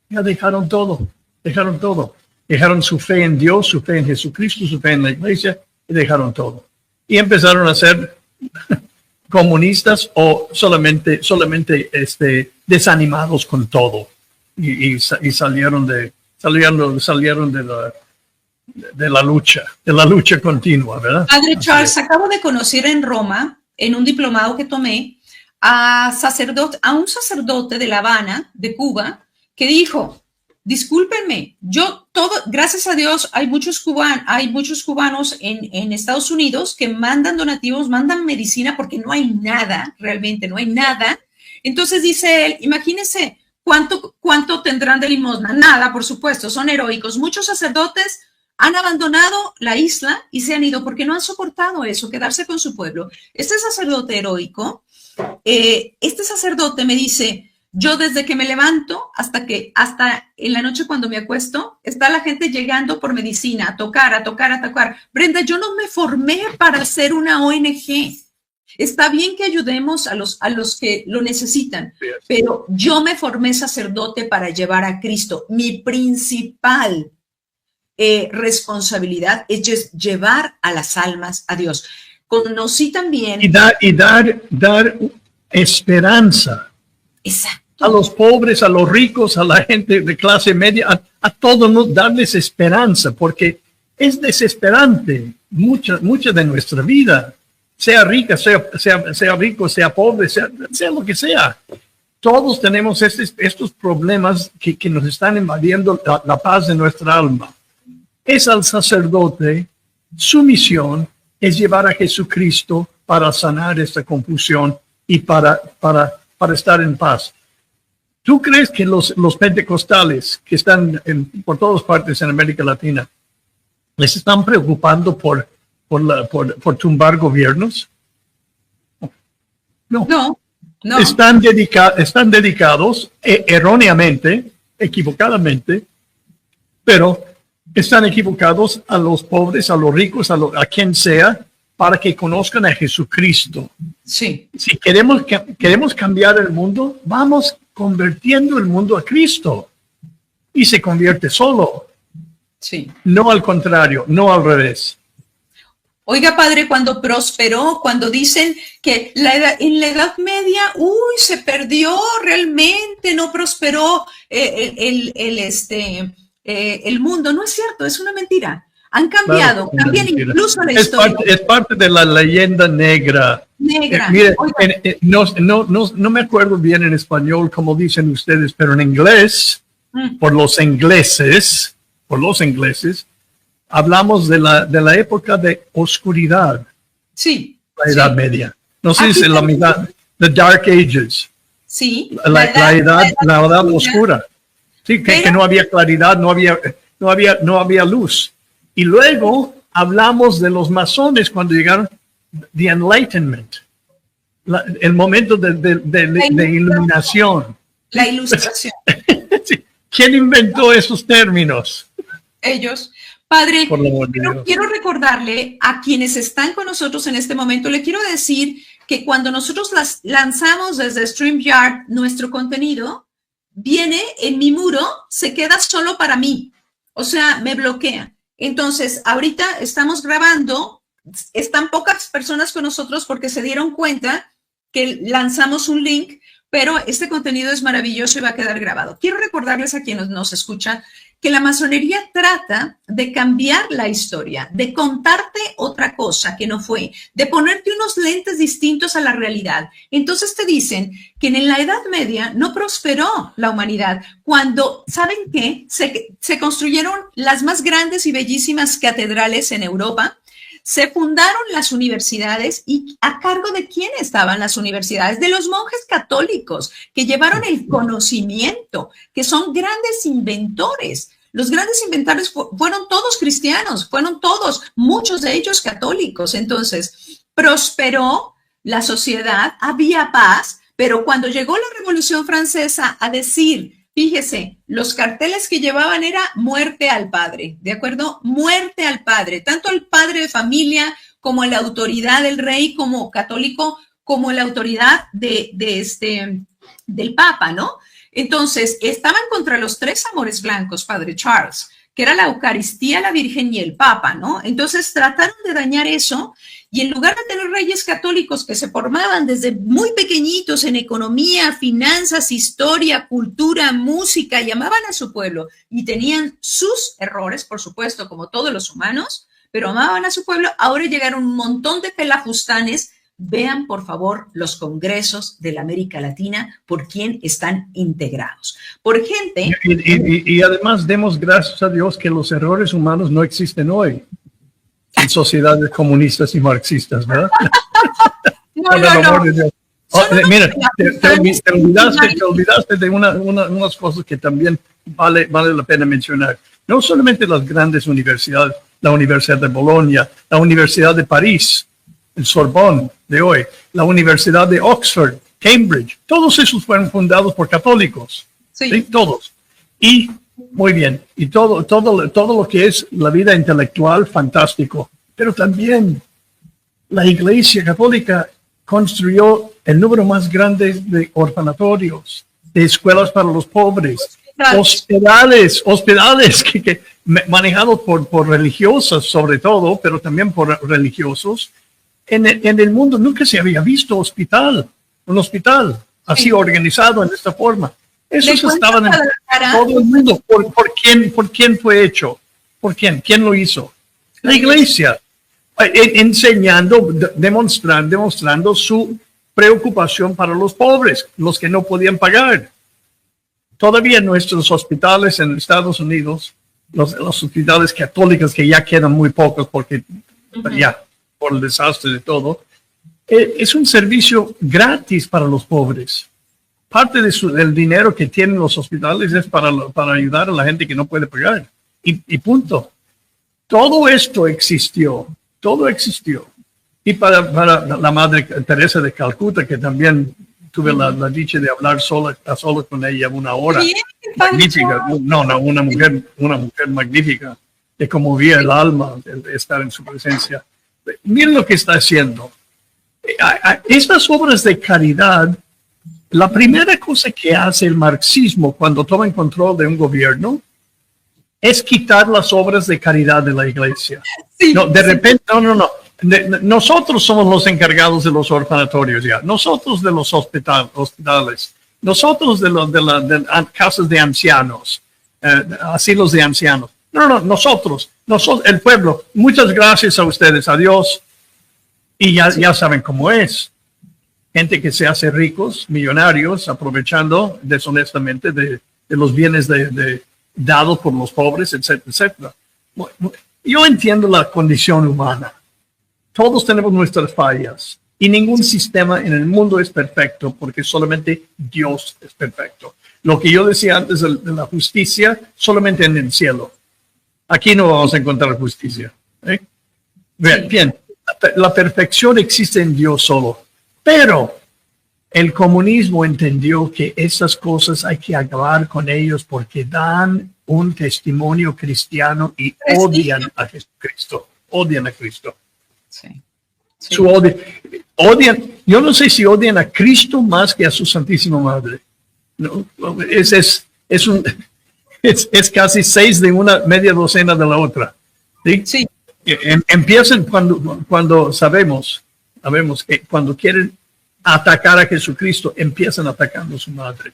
ya dejaron todo. Dejaron su fe en Dios, su fe en Jesucristo, su fe en la iglesia, y dejaron todo. Y empezaron a ser comunistas o solamente desanimados con todo. Y salieron de la lucha continua, ¿verdad? Padre Charles, acabo de conocer en Roma, en un diplomado que tomé, a un sacerdote de La Habana, de Cuba, que dijo: discúlpenme, gracias a Dios, hay muchos cubanos en Estados Unidos que mandan donativos, mandan medicina porque no hay nada, realmente no hay nada. Entonces dice él, imagínense cuánto tendrán de limosna. Nada, por supuesto, son heroicos. Muchos sacerdotes han abandonado la isla y se han ido porque no han soportado eso, quedarse con su pueblo. Este sacerdote heroico, este sacerdote me dice: yo desde que me levanto hasta en la noche cuando me acuesto, está la gente llegando por medicina, a tocar. Brenda, yo no me formé para hacer una ONG. Está bien que ayudemos a los que lo necesitan, pero yo me formé sacerdote para llevar a Cristo. Mi principal responsabilidad es llevar a las almas a Dios. Conocí también... Y dar esperanza. Exacto. A los pobres, a los ricos, a la gente de clase media, a todos, ¿no? Darles esperanza, porque es desesperante mucha de nuestra vida, sea rica, sea rico, sea pobre, sea lo que sea. Todos tenemos estos problemas que nos están invadiendo la paz de nuestra alma. Es al sacerdote, su misión es llevar a Jesucristo para sanar esta confusión y para estar en paz. ¿Tú crees que los pentecostales que están por todas partes en América Latina les están preocupando por tumbar gobiernos? No. Están dedicados erróneamente, equivocadamente, pero están equivocados a los pobres, a los ricos, a quien sea, para que conozcan a Jesucristo. Sí. Si queremos cambiar el mundo, vamos convirtiendo el mundo a Cristo y se convierte solo. Sí. No al contrario, no al revés. Oiga, padre, cuando prosperó, cuando dicen que en la Edad Media, se perdió realmente, no prosperó el mundo. No es cierto, es una mentira. Han cambiado, claro, cambian incluso la historia. Es parte de la leyenda negra. Mire, no me acuerdo bien en español como dicen ustedes, pero en inglés, por los ingleses, hablamos de la época de oscuridad. Sí. La Edad Media. No sé si es la mitad. The Dark Ages. Sí. La edad oscura. Sí, que no había claridad, no había luz. Y luego hablamos de los masones cuando llegaron, the Enlightenment, el momento de iluminación. La ilustración. Sí. ¿Quién inventó esos términos? Ellos. Padre, pero quiero recordarle a quienes están con nosotros en este momento, le quiero decir que cuando nosotros lanzamos desde StreamYard nuestro contenido, viene en mi muro, se queda solo para mí, o sea, me bloquea. Entonces, ahorita estamos grabando, están pocas personas con nosotros porque se dieron cuenta que lanzamos un link, pero este contenido es maravilloso y va a quedar grabado. Quiero recordarles a quienes nos escuchan que la masonería trata de cambiar la historia, de contarte otra cosa que no fue, de ponerte unos lentes distintos a la realidad. Entonces te dicen que en la Edad Media no prosperó la humanidad cuando, ¿saben qué? Se construyeron las más grandes y bellísimas catedrales en Europa, se fundaron las universidades. ¿Y a cargo de quién estaban las universidades? De los monjes católicos que llevaron el conocimiento, que son grandes inventores. Los grandes inventores fueron todos cristianos, fueron todos, muchos de ellos católicos. Entonces, prosperó la sociedad, había paz, pero cuando llegó la Revolución Francesa a decir, fíjese, los carteles que llevaban era muerte al padre, ¿de acuerdo? Muerte al padre, tanto el padre de familia como la autoridad del rey como católico, como la autoridad del papa, ¿no? Entonces, estaban contra los tres amores blancos, padre Charles, que era la Eucaristía, la Virgen y el Papa, ¿no? Entonces, trataron de dañar eso y en lugar de tener reyes católicos que se formaban desde muy pequeñitos en economía, finanzas, historia, cultura, música, y amaban a su pueblo y tenían sus errores, por supuesto, como todos los humanos, pero amaban a su pueblo, ahora llegaron un montón de pelafustanes. Vean, por favor, los congresos de la América Latina, por quién están integrados. Por gente... Y además demos gracias a Dios que los errores humanos no existen hoy en sociedades comunistas y marxistas, ¿verdad? No. Mira, te olvidaste de unas cosas que también vale la pena mencionar. No solamente las grandes universidades, la Universidad de Bolonia, la Universidad de París, el Sorbonne de hoy, la Universidad de Oxford, Cambridge, todos esos fueron fundados por católicos. Sí. Todos. Y, muy bien, y todo lo que es la vida intelectual, fantástico. Pero también la Iglesia Católica construyó el número más grande de orfanatorios, de escuelas para los pobres, hospitales que manejados por religiosas sobre todo, pero también por religiosos. En el mundo nunca se había visto un hospital así organizado en esta forma. Esos estaban en todo el mundo. ¿Por quién fue hecho? ¿Por quién? ¿Quién lo hizo? La Iglesia. Enseñando, demostrando su preocupación para los pobres, los que no podían pagar. Todavía nuestros hospitales en Estados Unidos, los hospitales católicos que ya quedan muy pocos porque ya por el desastre de todo, es un servicio gratis para los pobres. Parte del dinero que tienen los hospitales es para ayudar a la gente que no puede pagar. Y punto. Todo esto existió. Todo existió. Y para la Madre Teresa de Calcuta, que también tuve la dicha de hablar solo con ella una hora. Magnífica. No, una mujer magnífica. Que conmovía el alma de estar en su presencia. Miren lo que está haciendo. Estas obras de caridad, la primera cosa que hace el marxismo cuando toma en control de un gobierno es quitar las obras de caridad de la iglesia. Sí, no, de repente, no. Nosotros somos los encargados de los orfanatorios ya. Nosotros de los hospitales. Nosotros de las casas de ancianos, asilos de ancianos. No, nosotros, el pueblo. Muchas gracias a ustedes, adiós. Y ya saben cómo es. Gente que se hace ricos, millonarios, aprovechando deshonestamente de los bienes dados por los pobres, etcétera, etcétera. Yo entiendo la condición humana. Todos tenemos nuestras fallas. Y ningún sistema en el mundo es perfecto porque solamente Dios es perfecto. Lo que yo decía antes de la justicia, solamente en el cielo. Aquí no vamos a encontrar justicia. Bien, la perfección existe en Dios solo. Pero el comunismo entendió que esas cosas hay que acabar con ellos porque dan un testimonio cristiano y odian a Jesucristo. Odian a Cristo. Sí. Su odio. Yo no sé si odian a Cristo más que a su Santísima Madre. No, es casi 6 de una, media docena de la otra. ¿Sí? Empiezan cuando sabemos que cuando quieren atacar a Jesucristo, empiezan atacando a su madre.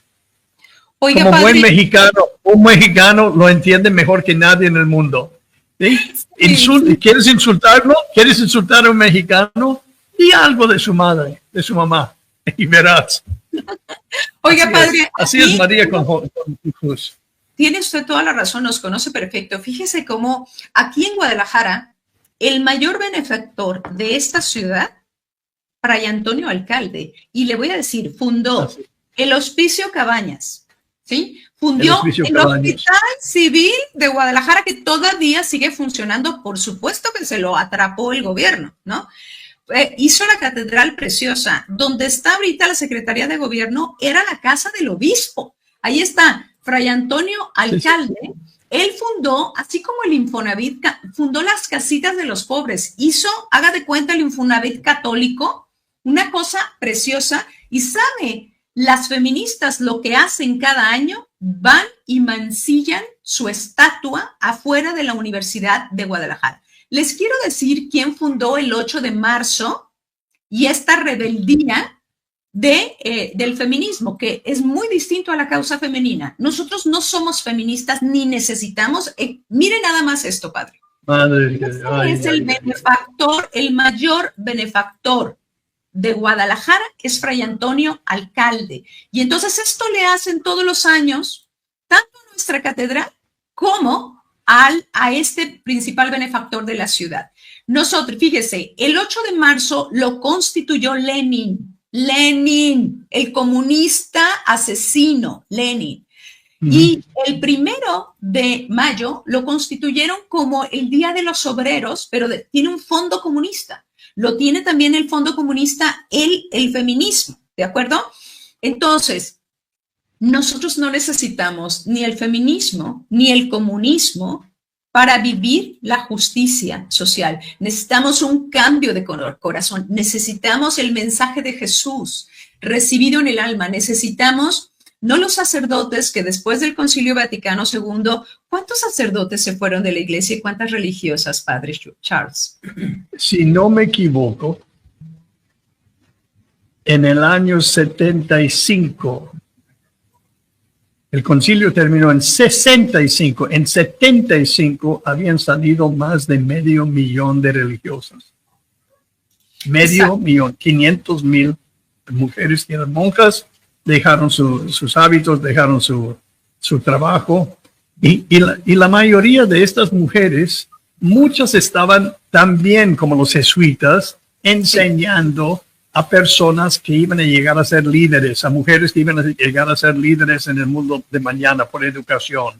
Oiga, como buen mexicano, un mexicano lo entiende mejor que nadie en el mundo. ¿Sí? Sí. ¿Quieres insultarlo? ¿Quieres insultar a un mexicano? Y algo de su madre, de su mamá, y verás. Oiga, padre. Así es María con Jesús. Tiene usted toda la razón, nos conoce perfecto. Fíjese cómo aquí en Guadalajara el mayor benefactor de esta ciudad, Fray Antonio Alcalde, y le voy a decir, fundó el Hospicio Cabañas, ¿sí? Fundió el Hospital Civil de Guadalajara, que todavía sigue funcionando, por supuesto que se lo atrapó el gobierno, ¿no? Hizo la catedral preciosa. Donde está ahorita la Secretaría de Gobierno era la casa del obispo. Ahí está, Fray Antonio Alcalde. Sí, sí. Él fundó, así como el Infonavit, fundó las casitas de los pobres. Hizo, haga de cuenta, el Infonavit católico, una cosa preciosa. Y sabe, las feministas lo que hacen cada año, van y mancillan su estatua afuera de la Universidad de Guadalajara. Les quiero decir quién fundó el 8 de marzo y esta rebeldía del feminismo, que es muy distinto a la causa femenina. Nosotros no somos feministas ni necesitamos. Mire nada más esto, padre. Madre es el benefactor, el mayor benefactor de Guadalajara es Fray Antonio Alcalde. Y entonces esto le hacen todos los años, tanto a nuestra catedral como a este principal benefactor de la ciudad. Nosotros, fíjese, el 8 de marzo lo constituyó Lenin, el comunista asesino, Lenin. Y el 1 de mayo lo constituyeron como el Día de los Obreros, pero tiene un fondo comunista. Lo tiene también el fondo comunista, el feminismo, ¿de acuerdo? Entonces, nosotros no necesitamos ni el feminismo ni el comunismo para vivir la justicia social. Necesitamos un cambio de corazón. Necesitamos el mensaje de Jesús recibido en el alma. Necesitamos, no los sacerdotes que después del Concilio Vaticano II, ¿cuántos sacerdotes se fueron de la iglesia y cuántas religiosas, padre Charles? Si no me equivoco, en el año 75, el concilio terminó en 65. En 75 habían salido más de 500,000 de religiosas. 500,000, 500,000 mujeres que eran monjas, dejaron sus hábitos, dejaron su trabajo. Y la mayoría de estas mujeres, muchas estaban también como los jesuitas, enseñando a personas que iban a llegar a ser líderes, a mujeres que iban a llegar a ser líderes en el mundo de mañana por educación.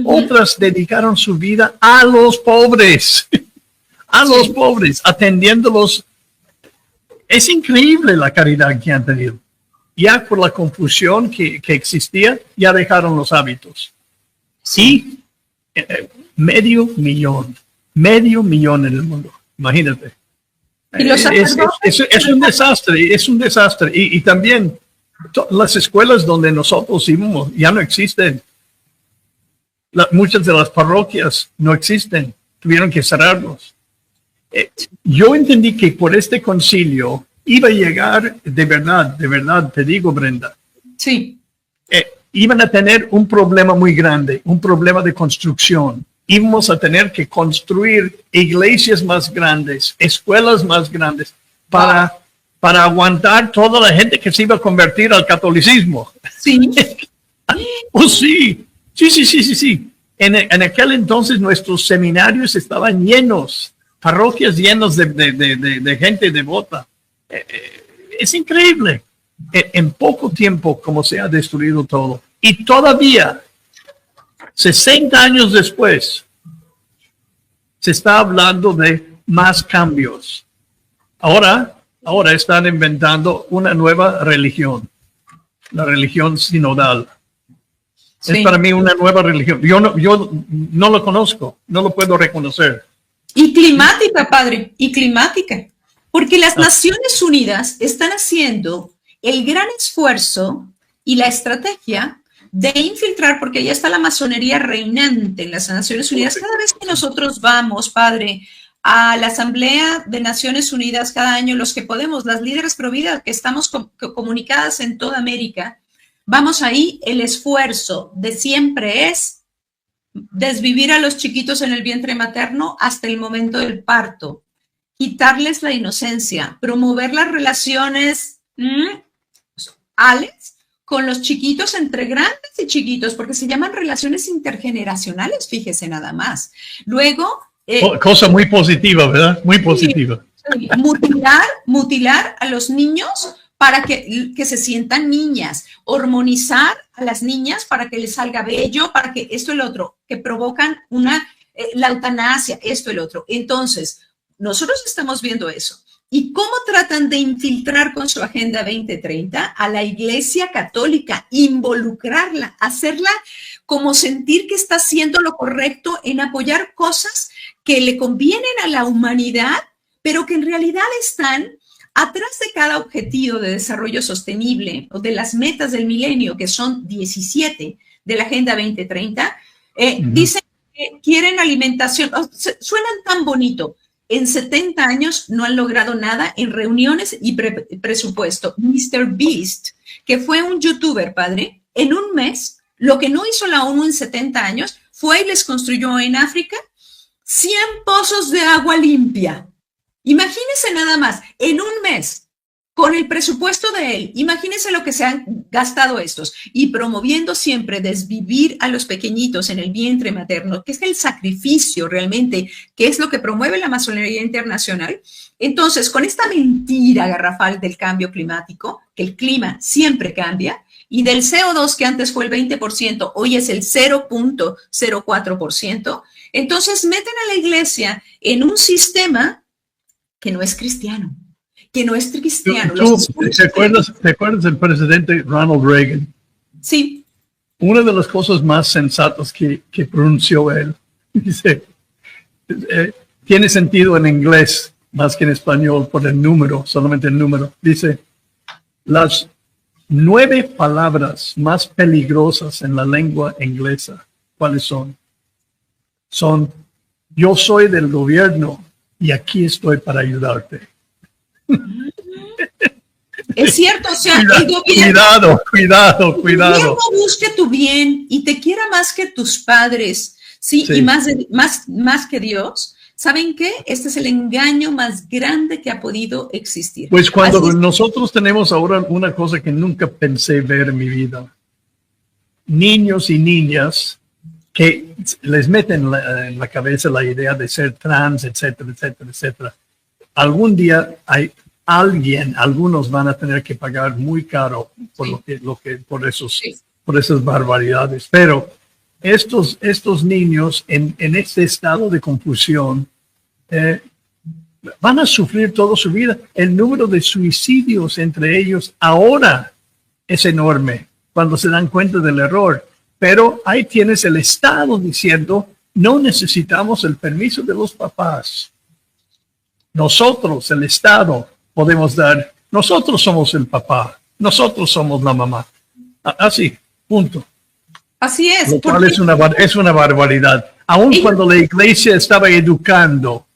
Otras dedicaron su vida a los pobres, los pobres, atendiéndolos. Es increíble la caridad que han tenido. Ya por la confusión que existía, ya dejaron los hábitos. Sí, 500,000 en el mundo, imagínate. Es un desastre. Y también las escuelas donde nosotros íbamos ya no existen. Muchas de las parroquias no existen. Tuvieron que cerrarlos. Yo entendí que por este concilio iba a llegar de verdad, te digo, Brenda. Sí. Iban a tener un problema muy grande, un problema de construcción. Íbamos a tener que construir iglesias más grandes, escuelas más grandes, para aguantar toda la gente que se iba a convertir al catolicismo. Sí. Oh, sí. En aquel entonces nuestros seminarios estaban llenos, parroquias llenos de gente devota. Es increíble. En poco tiempo como se ha destruido todo. Y todavía, 60 años después, se está hablando de más cambios. Ahora están inventando una nueva religión, la religión sinodal. Sí. Es para mí una nueva religión. Yo no lo conozco, no lo puedo reconocer. Y climática, padre, y climática. Porque las Naciones Unidas están haciendo el gran esfuerzo y la estrategia de infiltrar, porque ya está la masonería reinante en las Naciones Unidas. Cada vez que nosotros vamos, padre, a la Asamblea de Naciones Unidas cada año, los que podemos, las líderes pro vida que estamos comunicadas en toda América, vamos ahí, el esfuerzo de siempre es desvivir a los chiquitos en el vientre materno hasta el momento del parto, quitarles la inocencia, promover las relaciones con los chiquitos entre grandes y chiquitos, porque se llaman relaciones intergeneracionales, fíjese nada más. Luego, Cosa muy positiva, ¿verdad? Muy positiva. Sí, mutilar a los niños para que se sientan niñas, hormonizar a las niñas para que les salga bello, para que esto y lo otro, que provocan la eutanasia, esto y lo otro. Entonces, nosotros estamos viendo eso. ¿Y cómo tratan de infiltrar con su Agenda 2030 a la Iglesia Católica? Involucrarla, hacerla como sentir que está haciendo lo correcto en apoyar cosas que le convienen a la humanidad, pero que en realidad están atrás de cada objetivo de desarrollo sostenible o de las metas del milenio, que son 17 de la Agenda 2030, dicen que quieren alimentación, suenan tan bonito. En 70 años no han logrado nada en reuniones y presupuesto. Mr. Beast, que fue un youtuber, padre, en un mes, lo que no hizo la ONU en 70 años, fue y les construyó en África 100 pozos de agua limpia. Imagínense nada más, en un mes, con el presupuesto de él, imagínense lo que se han gastado estos, y promoviendo siempre desvivir a los pequeñitos en el vientre materno, que es el sacrificio realmente, que es lo que promueve la masonería internacional. Entonces, con esta mentira garrafal del cambio climático, que el clima siempre cambia, y del CO2 que antes fue el 20%, hoy es el 0.04%, entonces meten a la iglesia en un sistema que no es cristiano. Que no es cristiano. ¿Te acuerdas del presidente Ronald Reagan? Sí. Una de las cosas más sensatas que pronunció él, dice, tiene sentido en inglés más que en español por el número, solamente el número. Dice, las 9 palabras más peligrosas en la lengua inglesa, ¿cuáles son? Son, yo soy del gobierno y aquí estoy para ayudarte. Es cierto, o sea, el gobierno, cuidado. El gobierno busque tu bien y te quiera más que tus padres, ¿sí? Y más que Dios. ¿Saben qué? Este es el engaño más grande que ha podido existir. Pues cuando nosotros tenemos ahora una cosa que nunca pensé ver en mi vida. Niños y niñas que les meten en la cabeza la idea de ser trans, etcétera, etcétera, etcétera. Algún día algunos van a tener que pagar muy caro por por esas barbaridades. Pero estos niños en este estado de confusión van a sufrir toda su vida. El número de suicidios entre ellos ahora es enorme cuando se dan cuenta del error. Pero ahí tienes el Estado diciendo, no necesitamos el permiso de los papás. Nosotros, el Estado, podemos dar, nosotros somos el papá, nosotros somos la mamá. Así, punto. Así es. Lo cual es una barbaridad. Aun cuando la iglesia estaba educando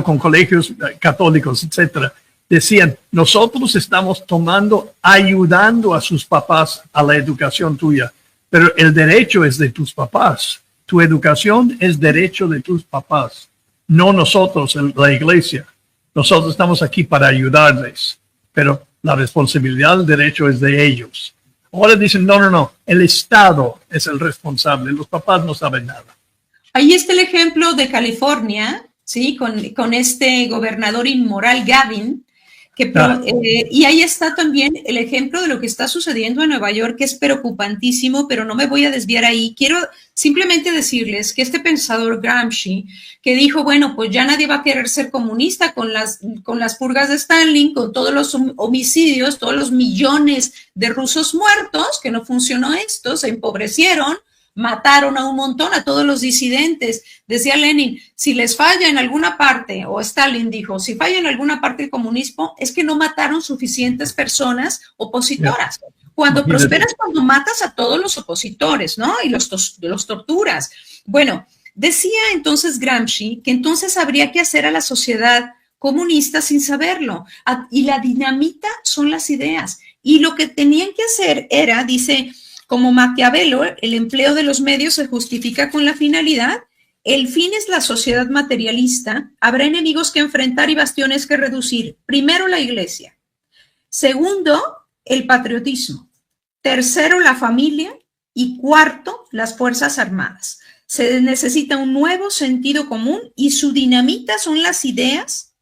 con colegios católicos, etcétera, decían, nosotros estamos ayudando a sus papás a la educación tuya, pero el derecho es de tus papás. Tu educación es derecho de tus papás. No nosotros, la iglesia. Nosotros estamos aquí para ayudarles, pero la responsabilidad del derecho es de ellos. Ahora dicen, no, el Estado es el responsable, los papás no saben nada. Ahí está el ejemplo de California, ¿sí? Con este gobernador inmoral Gavin, y ahí está también el ejemplo de lo que está sucediendo en Nueva York, que es preocupantísimo, pero no me voy a desviar ahí. Quiero simplemente decirles que este pensador Gramsci, que dijo, bueno, pues ya nadie va a querer ser comunista con las purgas de Stalin, con todos los homicidios, todos los millones de rusos muertos, que no funcionó esto, se empobrecieron, mataron a un montón, a todos los disidentes. Decía Lenin, si les falla en alguna parte, o Stalin dijo, si falla en alguna parte el comunismo, es que no mataron suficientes personas opositoras. Cuando prosperas, cuando matas a todos los opositores, ¿no? Y los torturas. Bueno, decía entonces Gramsci que entonces habría que hacer a la sociedad comunista sin saberlo. Y la dinamita son las ideas. Y lo que tenían que hacer era, dice, como Maquiavelo, el empleo de los medios se justifica con la finalidad. El fin es la sociedad materialista. Habrá enemigos que enfrentar y bastiones que reducir. Primero, la iglesia. Segundo, el patriotismo. Tercero, la familia. Y cuarto, las Fuerzas Armadas. Se necesita un nuevo sentido común y su dinamita son las ideas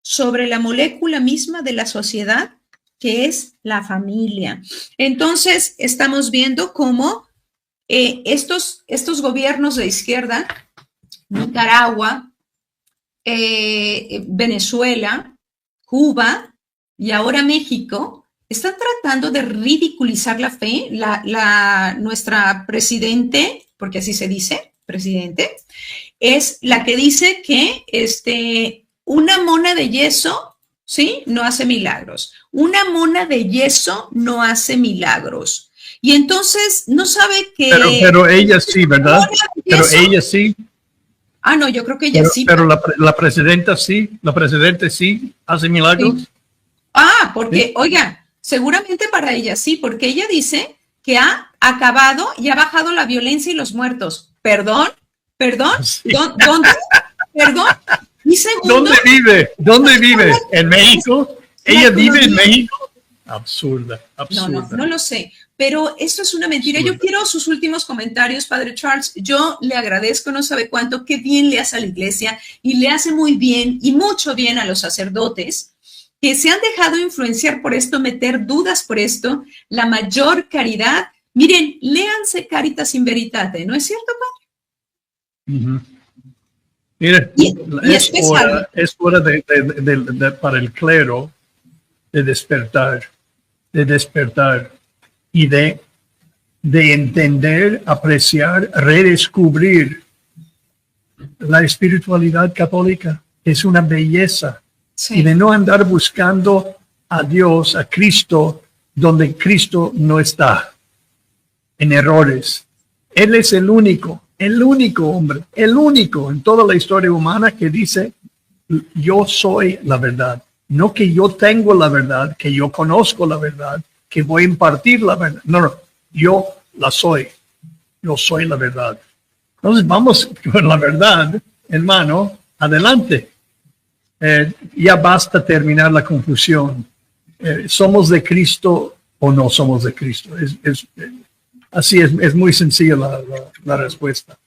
sobre la molécula misma de la sociedad, que es la familia. Entonces, estamos viendo cómo estos gobiernos de izquierda, Nicaragua, Venezuela, Cuba y ahora México, están tratando de ridiculizar la fe. Nuestra presidente, porque así se dice, presidente, es la que dice que una mona de yeso, ¿sí?, no hace milagros. Una mona de yeso no hace milagros. Y entonces no sabe que... Pero ella sí, ¿verdad? Pero ella sí. Ah, no, yo creo que ella sí. Pero la presidenta sí, la presidenta sí hace milagros. Sí. Ah, porque, ¿sí? Oiga, seguramente para ella sí, porque ella dice que ha acabado y ha bajado la violencia y los muertos. ¿Perdón? Sí. ¿Dónde? ¿Perdón? ¿Y segundo? ¿Dónde vive? ¿En México? ¿Ella vive en México? Absurda. No lo sé, pero esto es una mentira. Absurda. Yo quiero sus últimos comentarios, Padre Charles. Yo le agradezco, no sabe cuánto, qué bien le hace a la iglesia y le hace muy bien y mucho bien a los sacerdotes que se han dejado influenciar por esto, meter dudas por esto, la mayor caridad. Miren, léanse Caritas in Veritate, ¿no es cierto, Padre? Uh-huh. Mire, es hora para el clero de despertar y de entender, apreciar, redescubrir la espiritualidad católica. Es una belleza. Sí. Y de no andar buscando a Dios, a Cristo, donde Cristo no está, en errores. Él es el único hombre, el único en toda la historia humana que dice, yo soy la verdad. No que yo tengo la verdad, que yo conozco la verdad, que voy a impartir la verdad. No, yo la soy. Yo soy la verdad. Entonces vamos con la verdad, hermano, adelante. Ya basta terminar la confusión. ¿Somos de Cristo o no somos de Cristo? Así es muy sencilla la respuesta.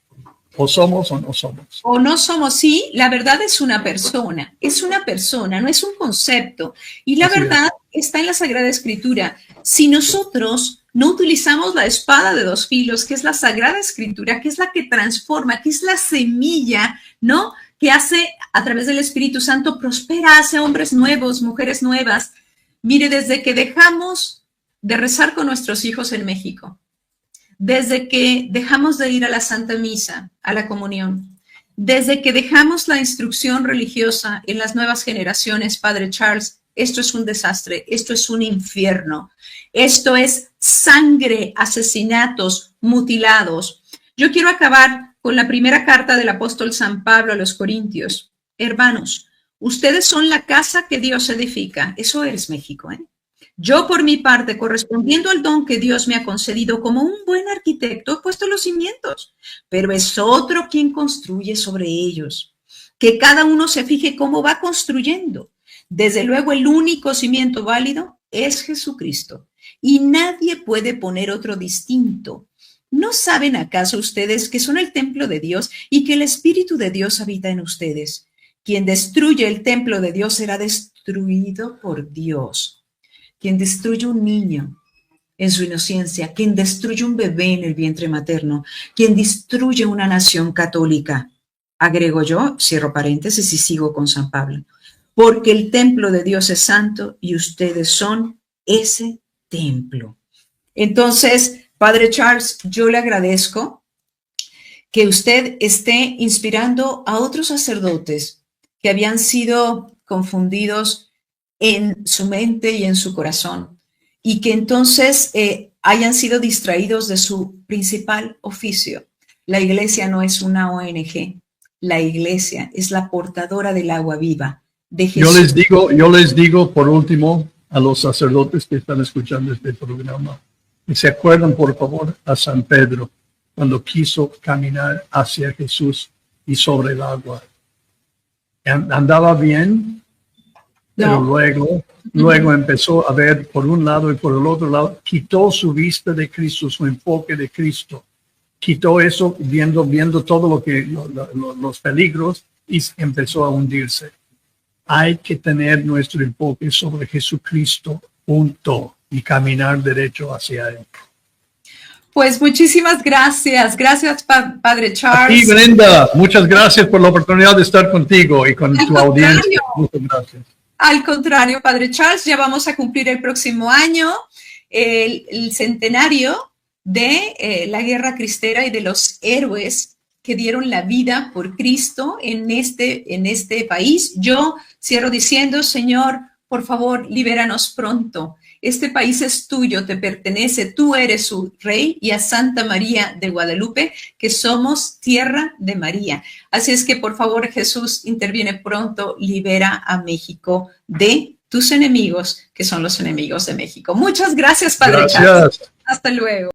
O somos o no somos. O no somos, sí, la verdad es una persona, no es un concepto. Y la verdad está en la Sagrada Escritura. Si nosotros no utilizamos la espada de dos filos, que es la Sagrada Escritura, que es la que transforma, que es la semilla, ¿no?, que hace a través del Espíritu Santo, prospera, hace hombres nuevos, mujeres nuevas. Mire, desde que dejamos de rezar con nuestros hijos en México, desde que dejamos de ir a la Santa Misa, a la comunión, desde que dejamos la instrucción religiosa en las nuevas generaciones, Padre Charles, esto es un desastre, esto es un infierno, esto es sangre, asesinatos, mutilados. Yo quiero acabar con la primera carta del apóstol San Pablo a los Corintios. Hermanos, ustedes son la casa que Dios edifica. Eso es México, ¿eh? Yo, por mi parte, correspondiendo al don que Dios me ha concedido como un buen arquitecto, he puesto los cimientos, pero es otro quien construye sobre ellos. Que cada uno se fije cómo va construyendo. Desde luego, el único cimiento válido es Jesucristo, y nadie puede poner otro distinto. ¿No saben acaso ustedes que son el templo de Dios y que el Espíritu de Dios habita en ustedes? Quien destruye el templo de Dios será destruido por Dios. Quien destruye un niño en su inocencia, quien destruye un bebé en el vientre materno, quien destruye una nación católica, agrego yo, cierro paréntesis y sigo con San Pablo, porque el templo de Dios es santo y ustedes son ese templo. Entonces, Padre Charles, yo le agradezco que usted esté inspirando a otros sacerdotes que habían sido confundidos en su mente y en su corazón, y que entonces hayan sido distraídos de su principal oficio. La iglesia no es una ONG, la iglesia es la portadora del agua viva de Jesús. Yo les digo por último a los sacerdotes que están escuchando este programa, que se acuerdan por favor a San Pedro cuando quiso caminar hacia Jesús y sobre el agua. Andaba bien, pero luego empezó a ver por un lado y por el otro lado, quitó su vista de Cristo, su enfoque de Cristo, quitó eso viendo todo lo que los peligros y empezó a hundirse. Hay que tener nuestro enfoque sobre Jesucristo, punto, y caminar derecho hacia Él. Pues muchísimas gracias. Gracias, Padre Charles. A ti, Brenda, muchas gracias por la oportunidad de estar contigo y con tu audiencia. Muchas gracias. Al contrario, Padre Charles, ya vamos a cumplir el próximo año el centenario de la guerra cristera y de los héroes que dieron la vida por Cristo en este país. Yo cierro diciendo, Señor, por favor, libéranos pronto. Este país es tuyo, te pertenece, tú eres su rey, y a Santa María de Guadalupe, que somos tierra de María. Así es que, por favor, Jesús, interviene pronto, libera a México de tus enemigos, que son los enemigos de México. Muchas gracias, Padre Charles. Hasta luego.